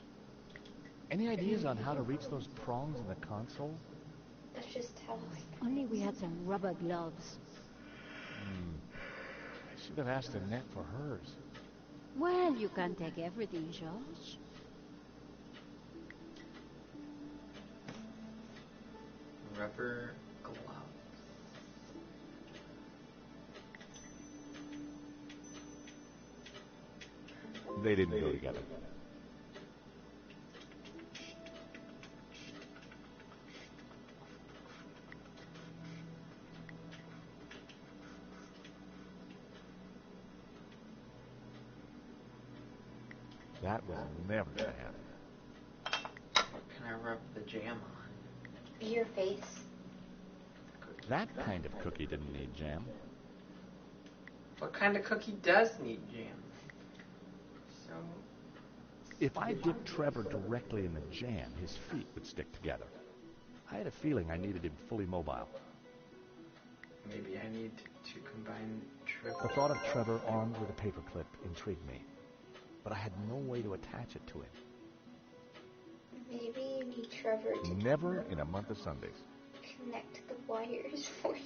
Any ideas on how to reach those prongs in the console? Let's just tell us. Only we had some rubber gloves. I should have asked Annette for hers. Well, you can't take everything, George. Rubber gloves. They didn't go together. That was never gonna happen. What can I rub the jam on? Your face. That kind of cookie didn't need jam. What kind of cookie does need jam? So... If I dipped Trevor directly in the jam, his feet would stick together. I had a feeling I needed him fully mobile. Maybe I need to combine Trevor. The thought of Trevor armed with a paperclip intrigued me, but I had no way to attach it to him. Maybe you need Trevor to Never in a month of Sundays. connect the wires for you.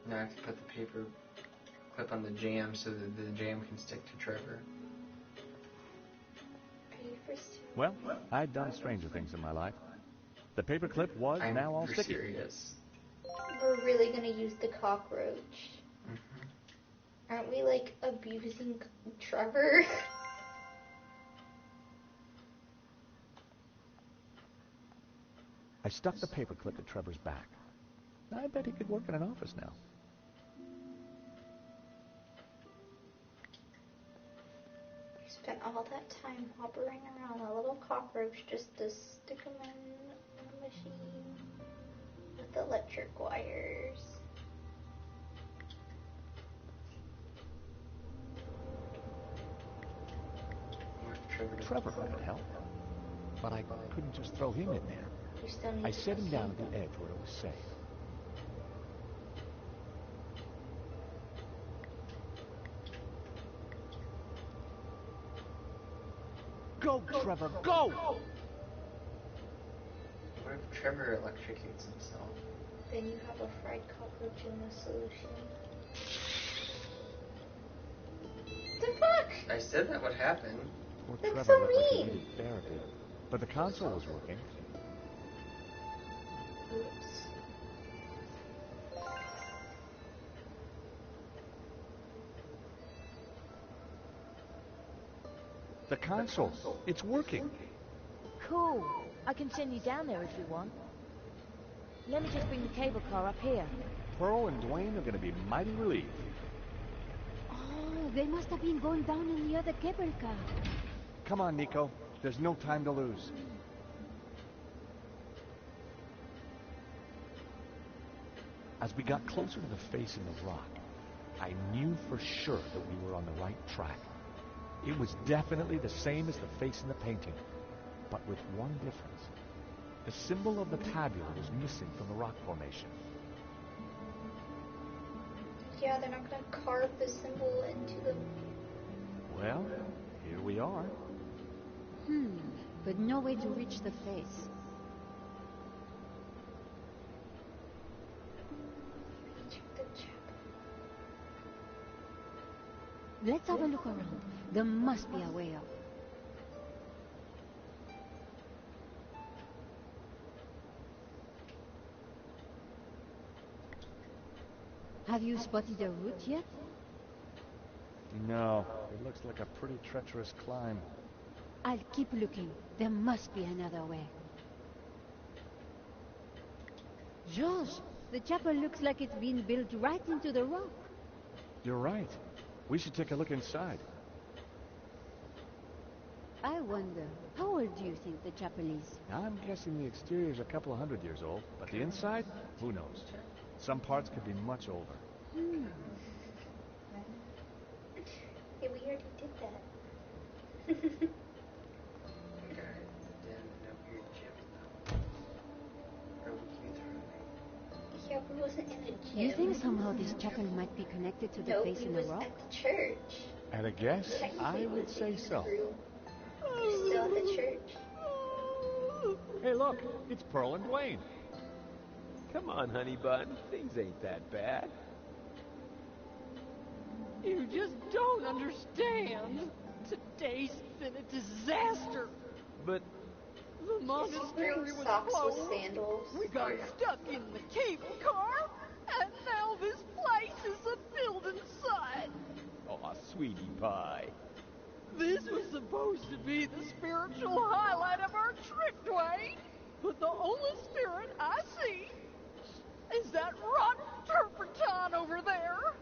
Now I have to put the paper clip on the jam so that the jam can stick to Trevor. Well, I'd done stranger things in my life. The paperclip was now all sticky. Serious. We're really gonna use the cockroach. Aren't we, like, abusing Trevor? I stuck the paperclip to Trevor's back. I bet he could work in an office now. We spent all that time hoppering around a little cockroach just to stick him in a machine with electric wires. Trevor could help, but I couldn't just throw him in there. You still need I to set him down keep at the edge where it was safe. Go, Trevor, go! What if Trevor electrocutes himself? Then you have a fried cockroach in the solution. The fuck? I said that would happen. Poor That's Trevor so looked like he mean. needed therapy. But the console was working. Oops. The console, it's working. Cool. I can send you down there if you want. Let me just bring the cable car up here. Pearl and Dwayne are going to be mighty relieved. Oh, they must have been going down in the other cable car. Come on, Nico. There's no time to lose. As we got closer to the face in the rock, I knew for sure that we were on the right track. It was definitely the same as the face in the painting, but with one difference. The symbol of the tabula was missing from the rock formation. Yeah, they're not gonna carve the symbol into the... Well, here we are. But no way to reach the face. Let's have a look around. There must be a way up. Have you spotted a route yet? No, it looks like a pretty treacherous climb. I'll keep looking. There must be another way. Georges, the chapel looks like it's been built right into the rock. You're right. We should take a look inside. I wonder, how old do you think the chapel is? I'm guessing the exterior's a couple of 100 years old, but the inside, who knows? Some parts could be much older. Hey, we already did that. Yeah, we wasn't in a gym. You think somehow this chapel might be connected to the face in the rock? At the church. At a guess, I would say so. You're still at the church. Hey, look, it's Pearl and Dwayne. Come on, honey bun. Things ain't that bad. You just don't understand. Today's been a disaster. But the monastery was socks closed. with sandals. We got stuck in the cable car, and now this place is a building site. Aw, sweetie pie. This was supposed to be the spiritual highlight of our trip, Dwayne. But the only spirit I see is that rotten turpentine over there.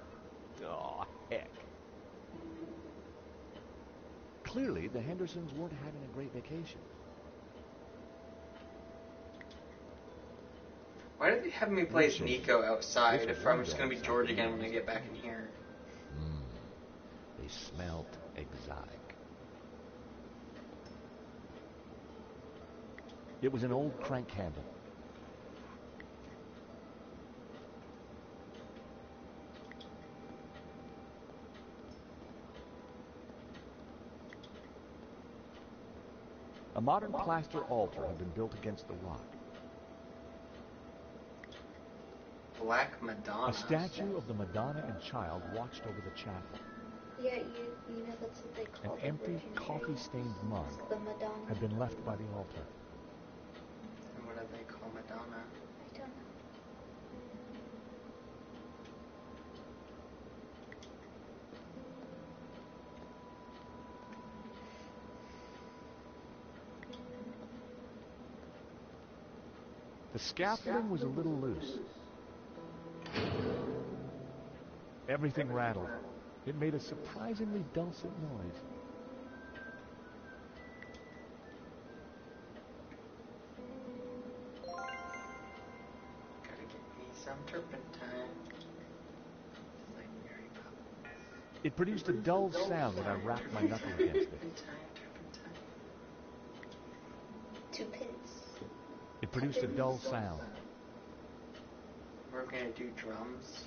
Aw, heck. Clearly, the Hendersons weren't having a great vacation. Why did they have me play as Nico outside if I'm just going to be George again when I get back in here? They smelled exotic. It was an old crank handle. A modern plaster altar had been built against the rock. Black Madonna. A statue of the Madonna and Child watched over the chapel. Yeah, you know that's what they call An empty, coffee-stained mug the Madonna. had been left by the altar. And what do they call Madonna? I don't know. The scaffolding was a little loose. Everything rattled. It made a surprisingly dulcet noise. Gotta get me some turpentine. Just like Mary Poppins. It produced a dull sound when I rapped my knuckle against it. Turpentine. 2 pence. It produced a dull sound. We're gonna do drums.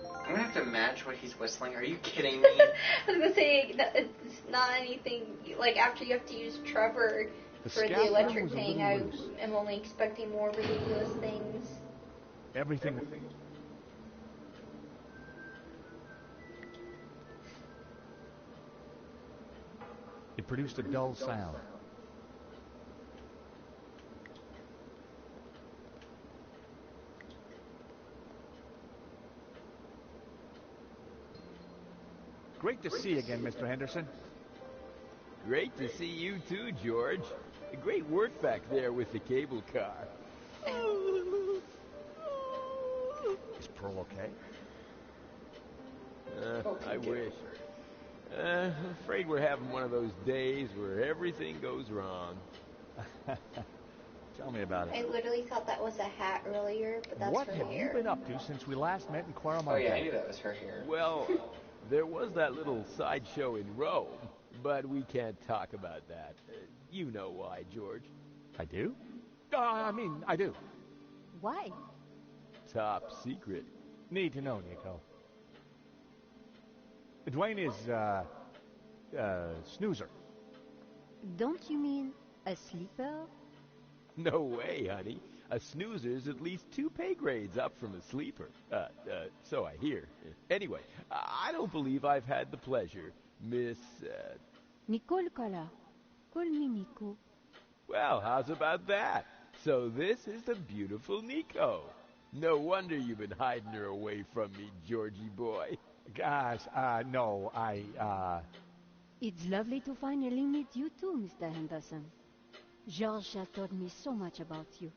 I'm gonna have to match what he's whistling. Are you kidding me? I was gonna say it's not anything like after you have to use Trevor for the electric thing. I am only expecting more ridiculous things. Everything. It produced a dull sound. Great to see you again, Mr. Henderson. Great to see you too, George. Great work back there with the cable car. Is Pearl okay? I wish. I'm afraid we're having one of those days where everything goes wrong. Tell me about it. I literally thought that was a hat earlier, but that's What her have hair. you been up to since we last met in Quaramante? Oh yeah, I knew that was her hair. Well, there was that little sideshow in Rome, but we can't talk about that. You know why, George. I do? I do. Why? Top secret. Need to know, Nico. Dwayne is, snoozer. Don't you mean a sleeper? No way, honey. A snoozer's at least 2 pay grades up from a sleeper. So I hear. Anyway, I don't believe I've had the pleasure, Miss, Nicole Collar. Call me Nico. Well, how's about that? So this is the beautiful Nico. No wonder you've been hiding her away from me, Georgie boy. Gosh, no, It's lovely to finally meet you too, Mr. Henderson. George has told me so much about you.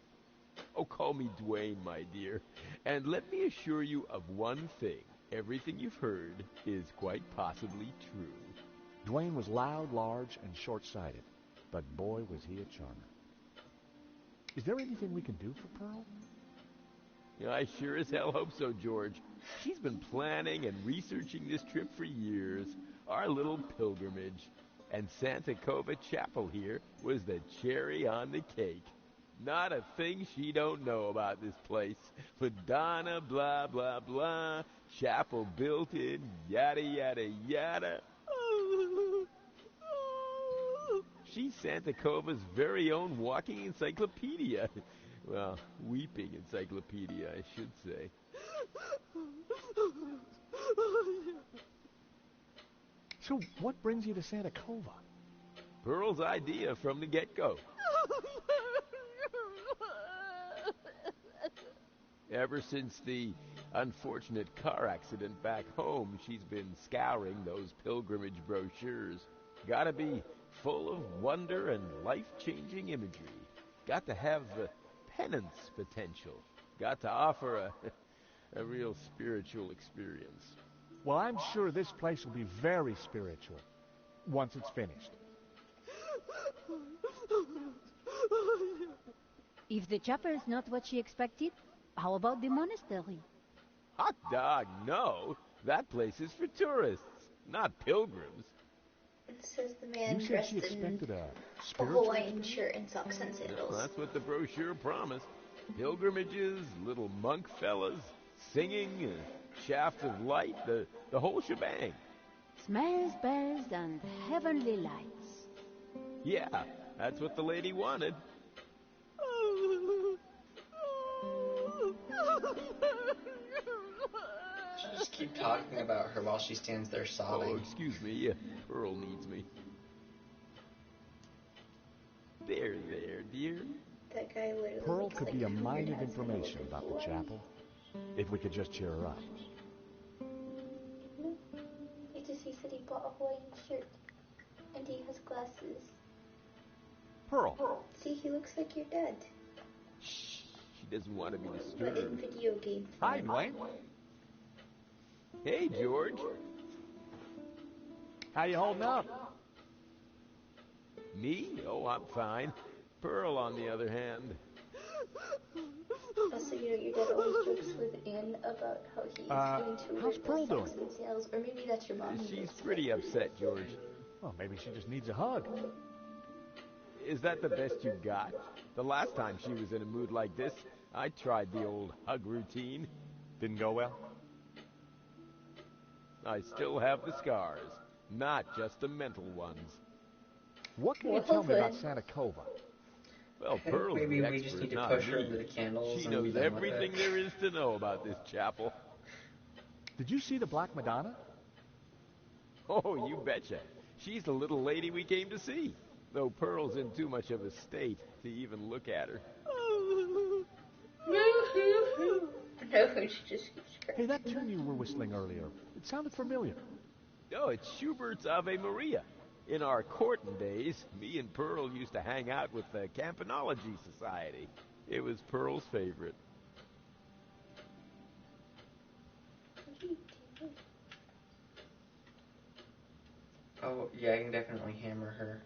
Oh, call me Dwayne, my dear. And let me assure you of one thing. Everything you've heard is quite possibly true. Dwayne was loud, large, and short-sighted, but boy, was he a charmer. Is there anything we can do for Pearl? I sure as hell hope so, George. She's been planning and researching this trip for years, our little pilgrimage. And Santa Cova Chapel here was the cherry on the cake. Not a thing she don't know about this place. Madonna, blah, blah, blah. Chapel built in, yada, yada, yada. She's Santa Cova's very own walking encyclopedia. Well, weeping encyclopedia, I should say. So what brings you to Santa Cova? Pearl's idea from the get-go. Ever since the unfortunate car accident back home, she's been scouring those pilgrimage brochures. Gotta be full of wonder and life-changing imagery. Got to have penance potential. Got to offer a real spiritual experience. Well, I'm sure this place will be very spiritual once it's finished. If the chapel is not what she expected, how about the monastery? Hot dog, no. That place is for tourists, not pilgrims. It says the man You said dressed she expected in a a spiritual Hawaiian shirt and socks and sandals. Well, that's what the brochure promised. Pilgrimages, little monk fellas, singing, shaft of light, the whole shebang. Smells, bells, and heavenly lights. Yeah, that's what the lady wanted. Just keep talking about her while she stands there sobbing. Oh, excuse me. Pearl needs me. There, dear. That guy literally Pearl looks could like be a her mine of dad's information name. about the chapel, if we could just cheer her up. He said he bought a Hawaiian shirt. And he has glasses. Pearl. See, he looks like your dad. Shh, she doesn't want to be But in disturbed. video game Hi, form. Dwayne. Hey, George. How you holding up? Me? Oh, I'm fine. Pearl, on the other hand. Also, your dad always jokes with Anne about how he's going to how's rip Pearl the socks doing? and sandals. Or maybe that's your mom. She's pretty upset, George. Well, maybe she just needs a hug. Is that the best you got? The last time she was in a mood like this, I tried the old hug routine. Didn't go well? I still have the scars, not just the mental ones. What can you Well, tell me about then. Santa Cova? Well, Pearl's Maybe the we expert, just need to not push her me. into the candles. She and be knows done with everything it. there is to know about this chapel. Did you see the Black Madonna? Oh, you betcha. She's the little lady we came to see, though Pearl's in too much of a state to even look at her. No, she just keeps crying. Hey, that tune you were whistling earlier, it sounded familiar. Oh, it's Schubert's Ave Maria. In our courting days, me and Pearl used to hang out with the Campanology Society. It was Pearl's favorite. Oh, yeah, I can definitely hammer her.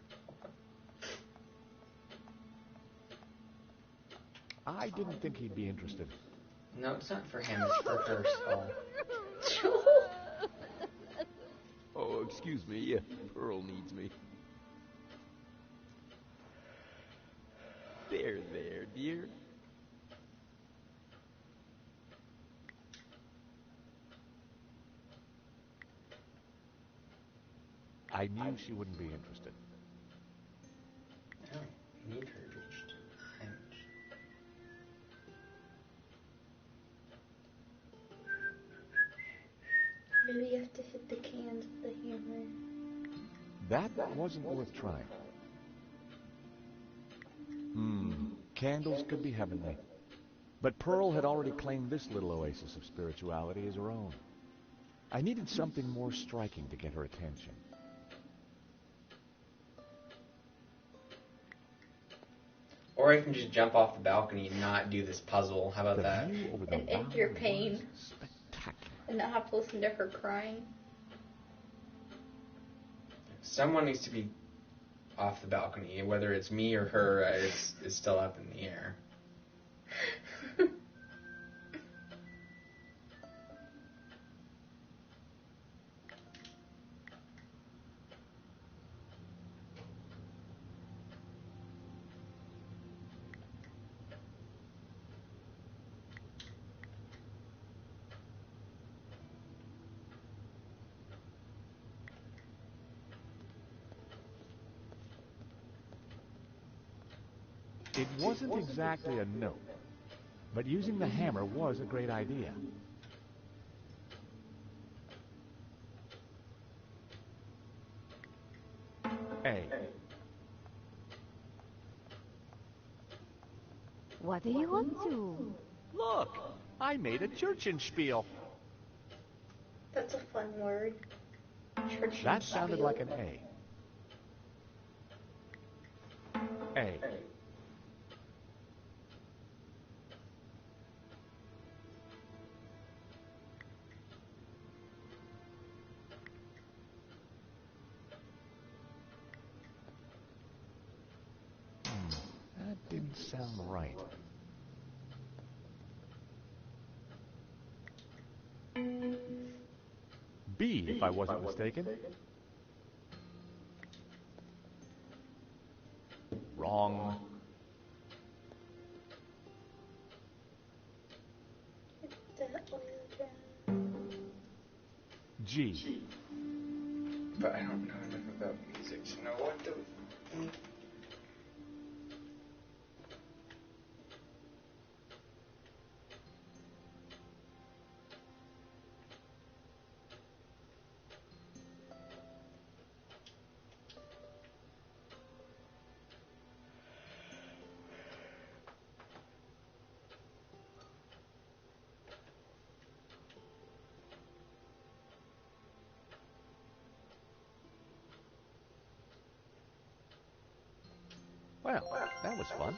I didn't think he'd be interested. No, it's not for him, it's for her skull. Oh, excuse me. Pearl needs me. There, dear. I knew she wouldn't be interested. No, you need her reached. Maybe you have to hit the cans with the hammer. That wasn't worth trying. Candles could be heavenly. But Pearl had already claimed this little oasis of spirituality as her own. I needed something more striking to get her attention. Or I can just jump off the balcony and not do this puzzle. How about The that? view over the And end valley your pain. was spectacular. And not have to listen to her crying. Someone needs to be off the balcony. Whether it's me or her, is still up in the air. It wasn't exactly a note, but using the hammer was a great idea. A. What are you up to? Look, I made a Churchenspiel. That's a fun word. That sounded like an A. A. That didn't sound right. B, if I wasn't mistaken. Wrong. G. But I don't know enough about music to know what to... Well, that was fun.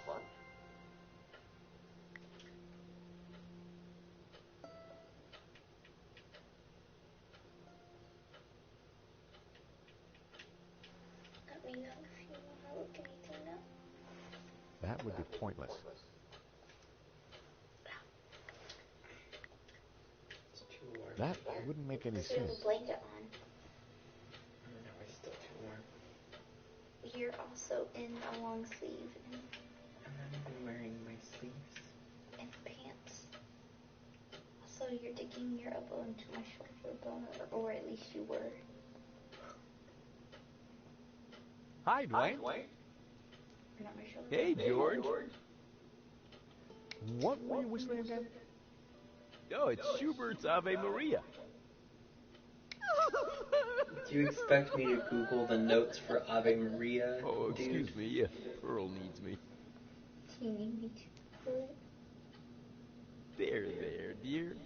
Let me know if you want to look anything up. That would be pointless. It's too warm. That wouldn't make any Because you have sense. a blanket on. No, it's still too warm. You're also in a long sleeve and I'm not even wearing my sleeves. pants. Also, you're digging your elbow into my shoulder bone, or at least you were. Hi, Dwayne. You're not my shoulder Hey, bone. George. What were you whistling again? Oh, it's Schubert's Ave Maria. Do you expect me to Google the notes for Ave Maria? Oh, excuse dude? me. Pearl needs me. Do you need me to do it? There, dear.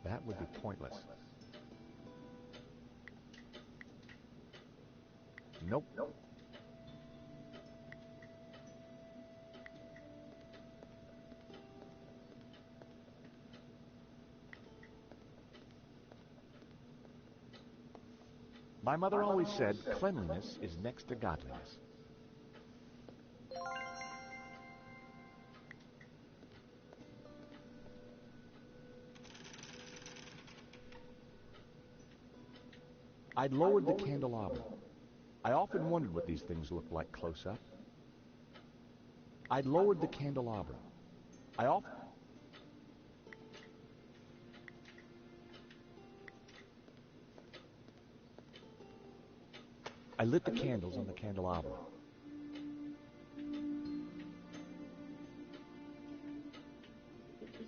That would be pointless. Nope. My mother always said cleanliness is next to godliness. I'd lowered the candelabra. I often wondered what these things looked like close up. I'd lowered the candelabra. I lit the candles on the candelabra.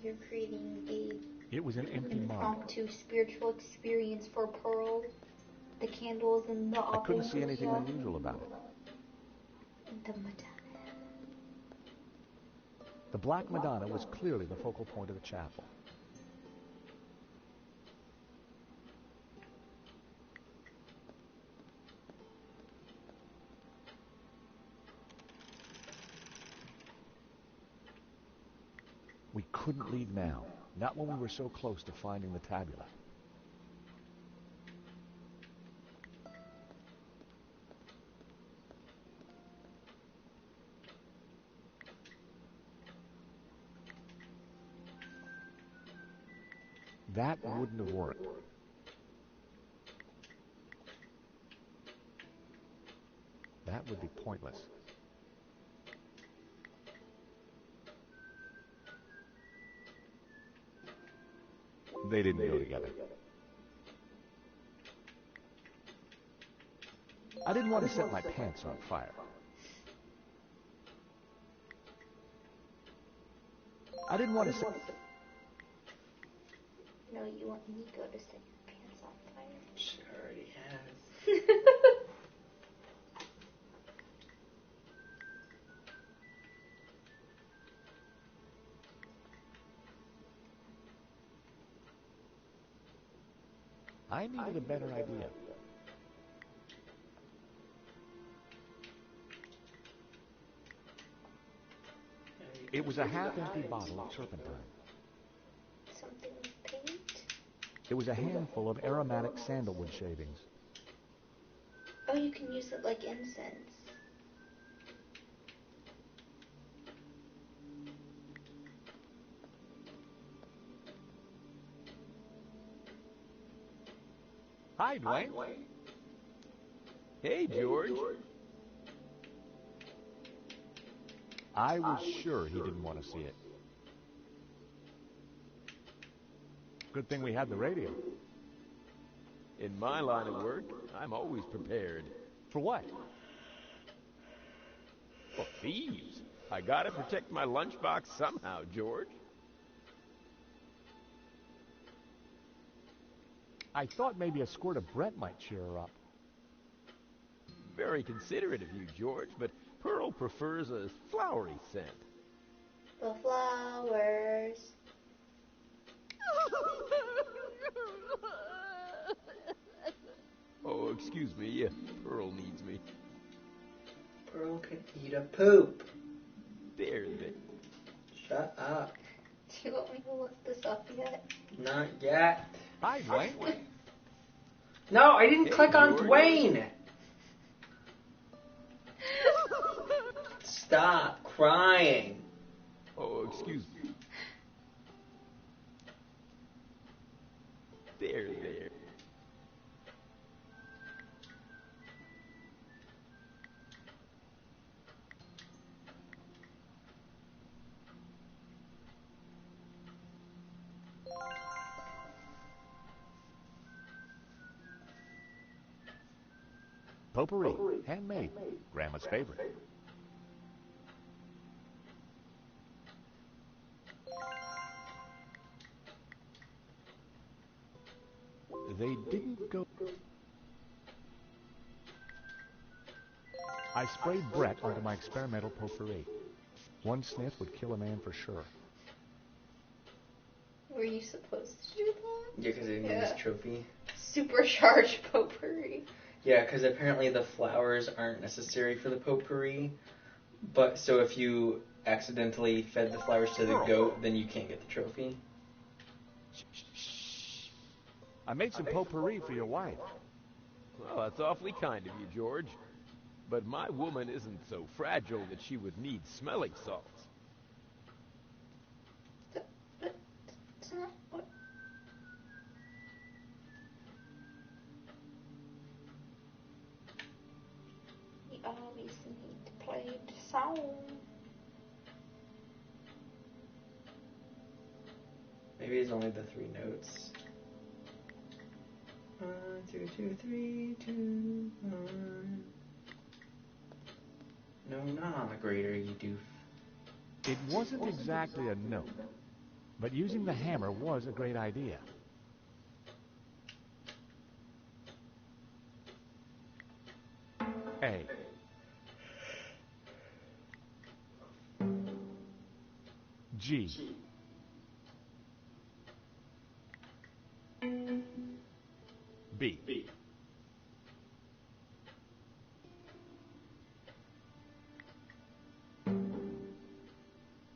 You're creating It was an empty mug. impromptu spiritual experience for Pearl. The candles and the I couldn't Ave see anything Maria. unusual about it. The Madonna. The Black Madonna was clearly the focal point of the chapel. We couldn't leave now, not when we were so close to finding the tabula. That wouldn't have worked. That would be pointless. They didn't go together. I didn't want to set my pants on fire. I didn't want to set... No, you want Nico to set your pants on fire. She already has. I needed a better idea. It was a half-empty bottle of turpentine. Something with paint? It was a handful of aromatic sandalwood shavings. Oh, you can use it like incense. Hi, Dwayne. Hey, George. I was sure he didn't want to see it. Good thing we had the radio. In my line of work, I'm always prepared. For what? Well, thieves. I gotta protect my lunchbox somehow, George. I thought maybe a squirt of Brett might cheer her up. Very considerate of you, George, but Pearl prefers a flowery scent. The flowers. Oh, excuse me. Pearl needs me. Pearl can eat a poop. There. Shut up. Do you want me to look this up yet? Not yet. Hi, Dwayne. No, I didn't click on George. Dwayne. Stop crying. Oh, excuse me. There. Potpourri, handmade, Grandma's favorite. They didn't go... I sprayed Brett onto my experimental potpourri. One sniff would kill a man for sure. Were you supposed to do that? Yeah, because it needs trophy. Supercharged potpourri. Yeah, because apparently the flowers aren't necessary for the potpourri. But so if you accidentally fed the flowers to the goat, then you can't get the trophy. I made some potpourri for your wife. Well, that's awfully kind of you, George. But my woman isn't so fragile that she would need smelling salts. That's not what... We always need to play the song. Maybe it's only the 3 notes. 1, 2, 2, 3, 2, 1. No, not on the grater, you doof. It wasn't exactly a note, but using the hammer was a great idea. A. G. B.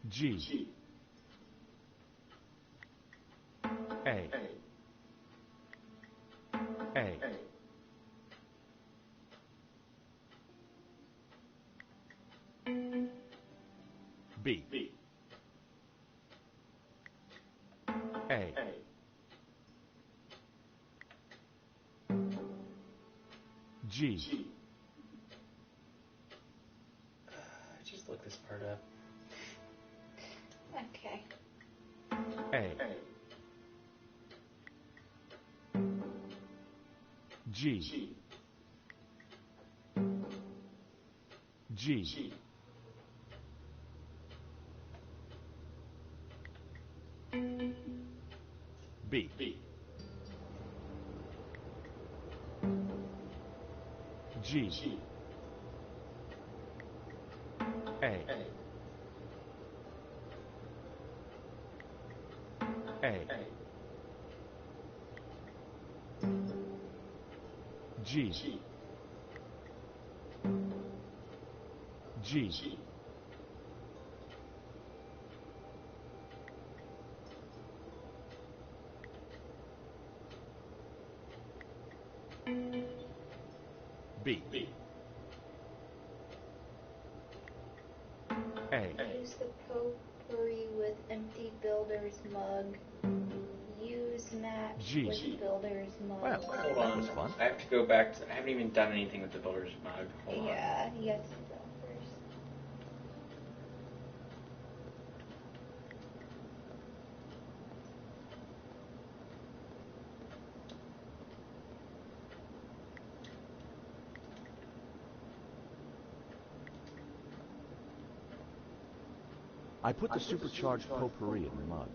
G. A. A. B. A. G. Just look this part up. Okay. A. G. G. B. G. A. A. G. G. B. A. Use the potpourri with empty builder's mug. Use match G. with builder's mug. Well, Hold that on. was fun. I have to go back to... I haven't even done anything with the builder's mug. Hold on. Yeah, you have to do that first. I put the supercharged potpourri in the mug.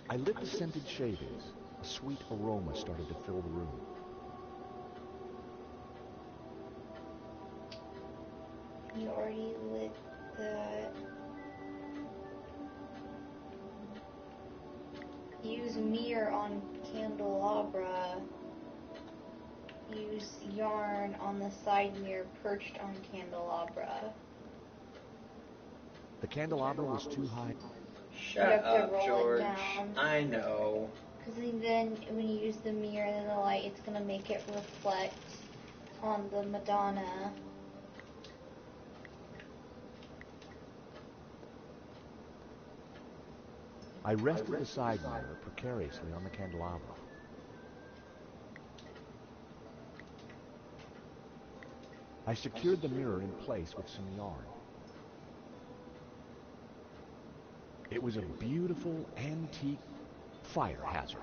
I lit the scented shavings. A sweet aroma started to fill the room. You already lit that. Use mirror on candelabra. Use yarn on the side mirror perched on candelabra. The candelabra was too high. Shut up, George. I know. Because then when you use the mirror and the light, it's going to make it reflect on the Madonna. I rested the side mirror precariously on the candelabra. I secured the mirror in place with some yarn. It was a beautiful antique fire hazard.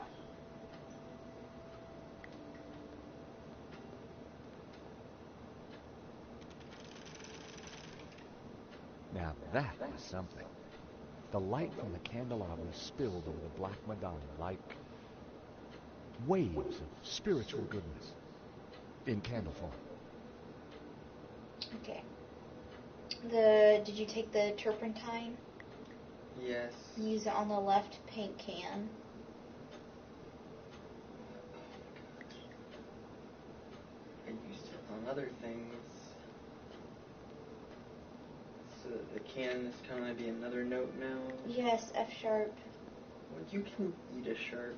Now that was something. The light from the candelabra spilled over the Black Madonna like waves of spiritual goodness in candle form. Okay. Did you take the turpentine? Yes. Use it on the left paint can. I used it on other things. So the can is going to be another note now. Yes, F sharp. Well, you can eat a sharp.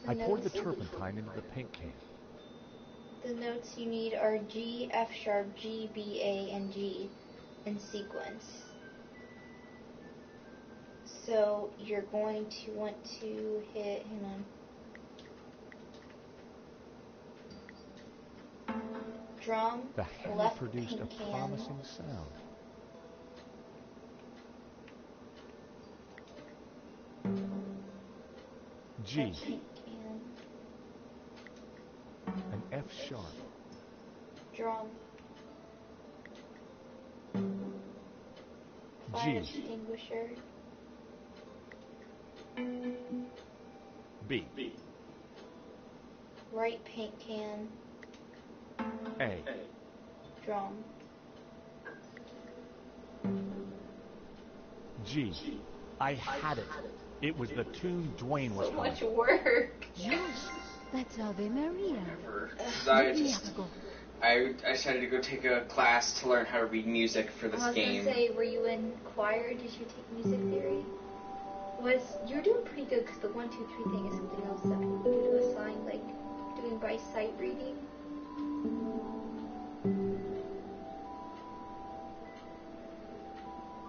I poured the turpentine into the paint can. The notes you need are G, F sharp, G, B, A, and G in sequence. So you're going to want to hit, hang on. Drum, The hammer left produced paint a can. promising sound. G, Left paint can. an F sharp. Drum. G. Fire extinguisher. B. Right paint can. A. Drum. G. I had it. It was the tune Dwayne was So much humming. work. Jules, that's Ave Maria. I decided to go take a class to learn how to read music for this I was game. gonna say, were you in choir? Did you take music theory? You're doing pretty good because the 1, 2, 3 thing is something else that people do to assign, like doing by sight reading.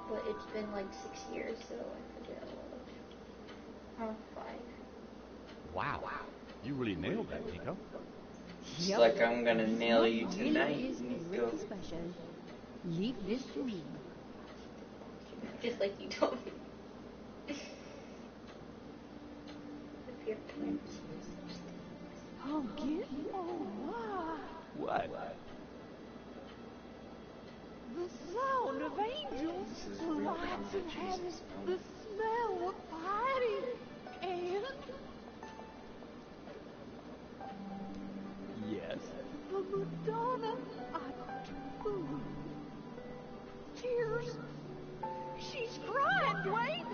But it's been like 6 years, so I forget a lot of. Or 5. Wow. You really nailed that, Nico. It's like I'm gonna nail you Really tonight, is Nico. pretty special. Leave this to me. Just like you told me. If your parents hear such things. Oh, get oh my. What? The sound of angels, This is the real lights come to of heaven, Jesus the moment. smell of piety, and Yes. the Madonna I do. Tears. She's crying, Dwayne.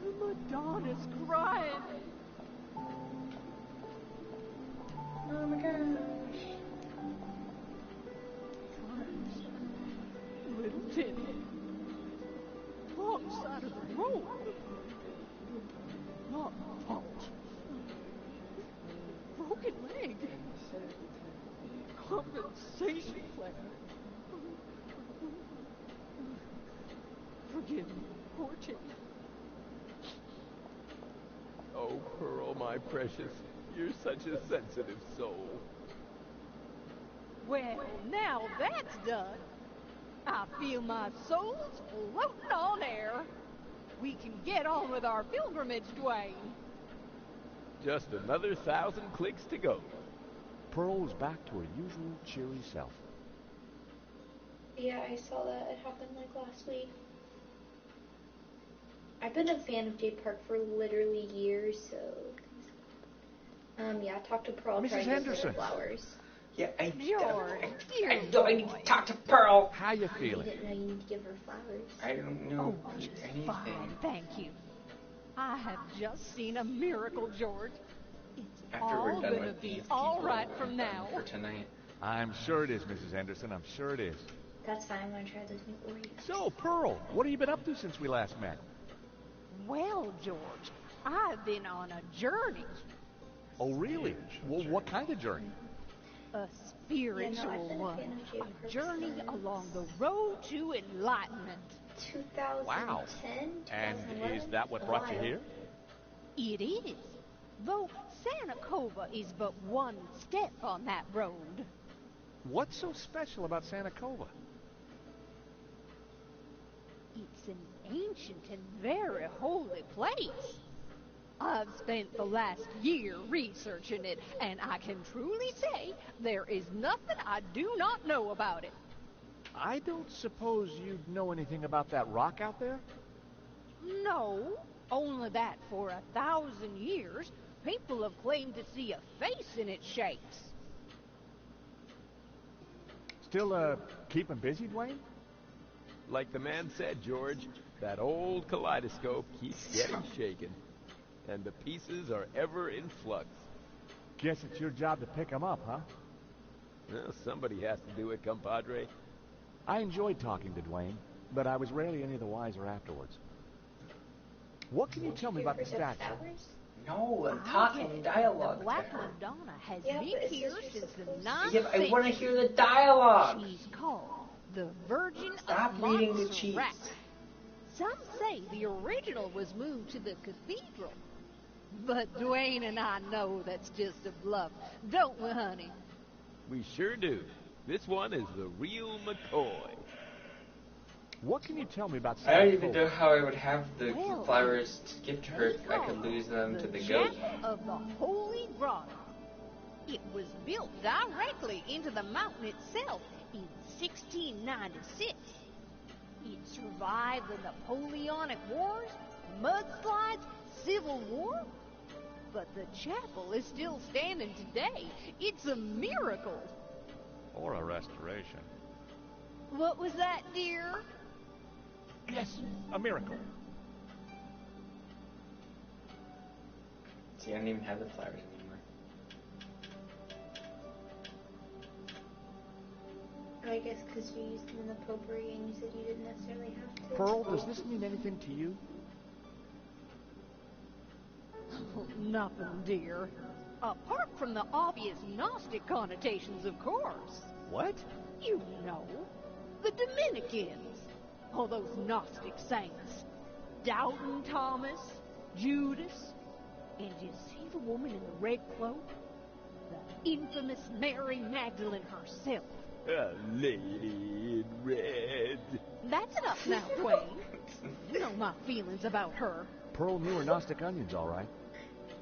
The Madonna's crying. Oh my gosh. Little Timmy. Wrong side of the road. Not fault. Broken leg. Compensation plan. Forgive me, poor Timmy. Oh, Pearl, my precious. You're such a sensitive soul. Well, now that's done. I feel my soul's floating on air. We can get on with our pilgrimage, Dwayne. Just another 1,000 clicks to go. Pearl was back to her usual cheery self. Yeah, I saw that. It happened like last week. I've been a fan of Jay Park for literally years, so. Yeah, talk to Pearl. Mrs. Try to give her the Henderson. flowers. Yeah, George, dear I need to boy. talk to Pearl. How you You feeling? didn't know you need to give her flowers. I don't know Oh, just anything. fine, thank you. I have just seen a miracle, George. It's After all we're done gonna with be these all people, right I'm from done now. for tonight. I'm sure it is, Mrs. Henderson. I'm sure it is. That's fine. I'm gonna try those new Oreos. So, Pearl, what have you been up to since we last met? Well, George, I've been on a journey, Oh, really? Well, what kind of journey? a spiritual I've been a one, fan of Jay a Park journey since along the road to enlightenment. 2010, Wow. 2011. And is that what brought you Wild. here? It is, though Santa Cova is but one step on that road. What's so special about Santa Cova? It's an ancient and very holy place. I've spent the last year researching it, and I can truly say there is nothing I do not know about it. I don't suppose you'd know anything about that rock out there? No, only that for 1,000 years, people have claimed to see a face in its shapes. Still, keeping busy, Dwayne? Like the man said, George, that old kaleidoscope keeps getting shaken. And the pieces are ever in flux. Guess it's your job to pick 'em up, huh? Well, somebody has to do it, compadre. I enjoyed talking to Dwayne, but I was rarely any the wiser afterwards. What can you tell me about the statue? No, I'm I talking guess dialogue. The Black to her. Madonna has Yeah, been but it's here just since the supposed to- 9th Yeah, but I want to century. hear the dialogue. She's called the Virgin Stop of reading the Montserrat. cheats. Some say the original was moved to the cathedral. But Dwayne and I know that's just a bluff, don't we, honey? We sure do. This one is the real McCoy. What can you tell me about I Santa don't even Cova? know how I would have the Well, flowers to give to her They if I call could lose them to the chapel goat. of the Holy Grotto. It was built directly into the mountain itself in 1696. It survived the Napoleonic Wars, mudslides, Civil War. But the chapel is still standing today. It's a miracle. Or a restoration. What was that, dear? Yes, a miracle. See, I don't even have the flowers anymore. I guess because you used them in the potpourri and you said you didn't necessarily have to. Pearl, does this mean anything to you? Nothing, dear. Apart from the obvious Gnostic connotations, of course. What? You know, the Dominicans. All those Gnostic saints. Doubting Thomas, Judas. And you see the woman in the red cloak? The infamous Mary Magdalene herself. A lady in red. That's enough now, Dwayne. You know my feelings about her. Pearl knew her Gnostic onions, all right.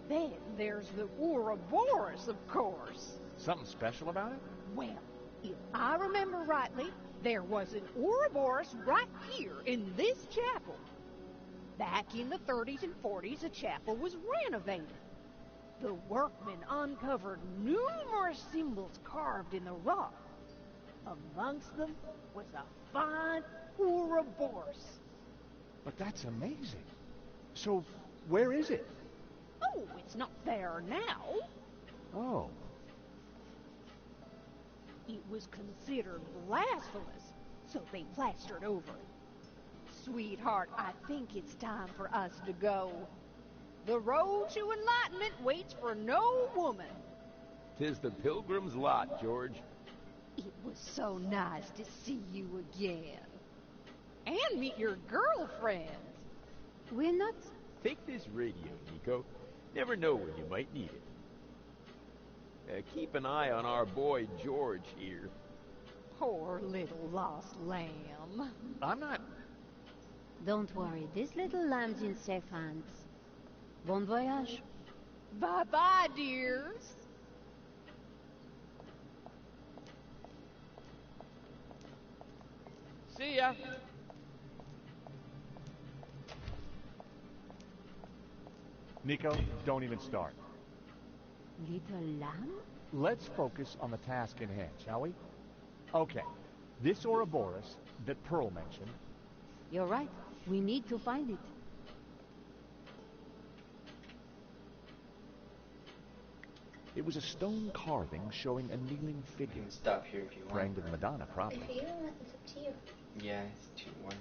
Then there's the Ouroboros, of course. Something special about it? Well, if I remember rightly, there was an Ouroboros right here in this chapel. Back in the 30s and 40s, the chapel was renovated. The workmen uncovered numerous symbols carved in the rock. Amongst them was a fine Ouroboros. But that's amazing. So, where is it? Oh, it's not there now. Oh. It was considered blasphemous, so they plastered over it. Sweetheart, I think it's time for us to go. The road to enlightenment waits for no woman. 'Tis the pilgrim's lot, George. It was so nice to see you again. And meet your girlfriend. We're not... Take this radio, Nico. Never know when you might need it. Keep an eye on our boy George here. Poor little lost lamb. I'm not... Don't worry, this little lamb's in safe hands. Bon voyage. Bye-bye, dears. See ya. Nico, don't even start. Little lamb? Let's focus on the task in hand, shall we? Okay. This Ouroboros that Pearl mentioned... You're right. We need to find it. It was a stone carving showing a kneeling figure. Stop here if you want. Praying to the Madonna, probably. If you don't, it's up to you. Yeah, it's 2-1.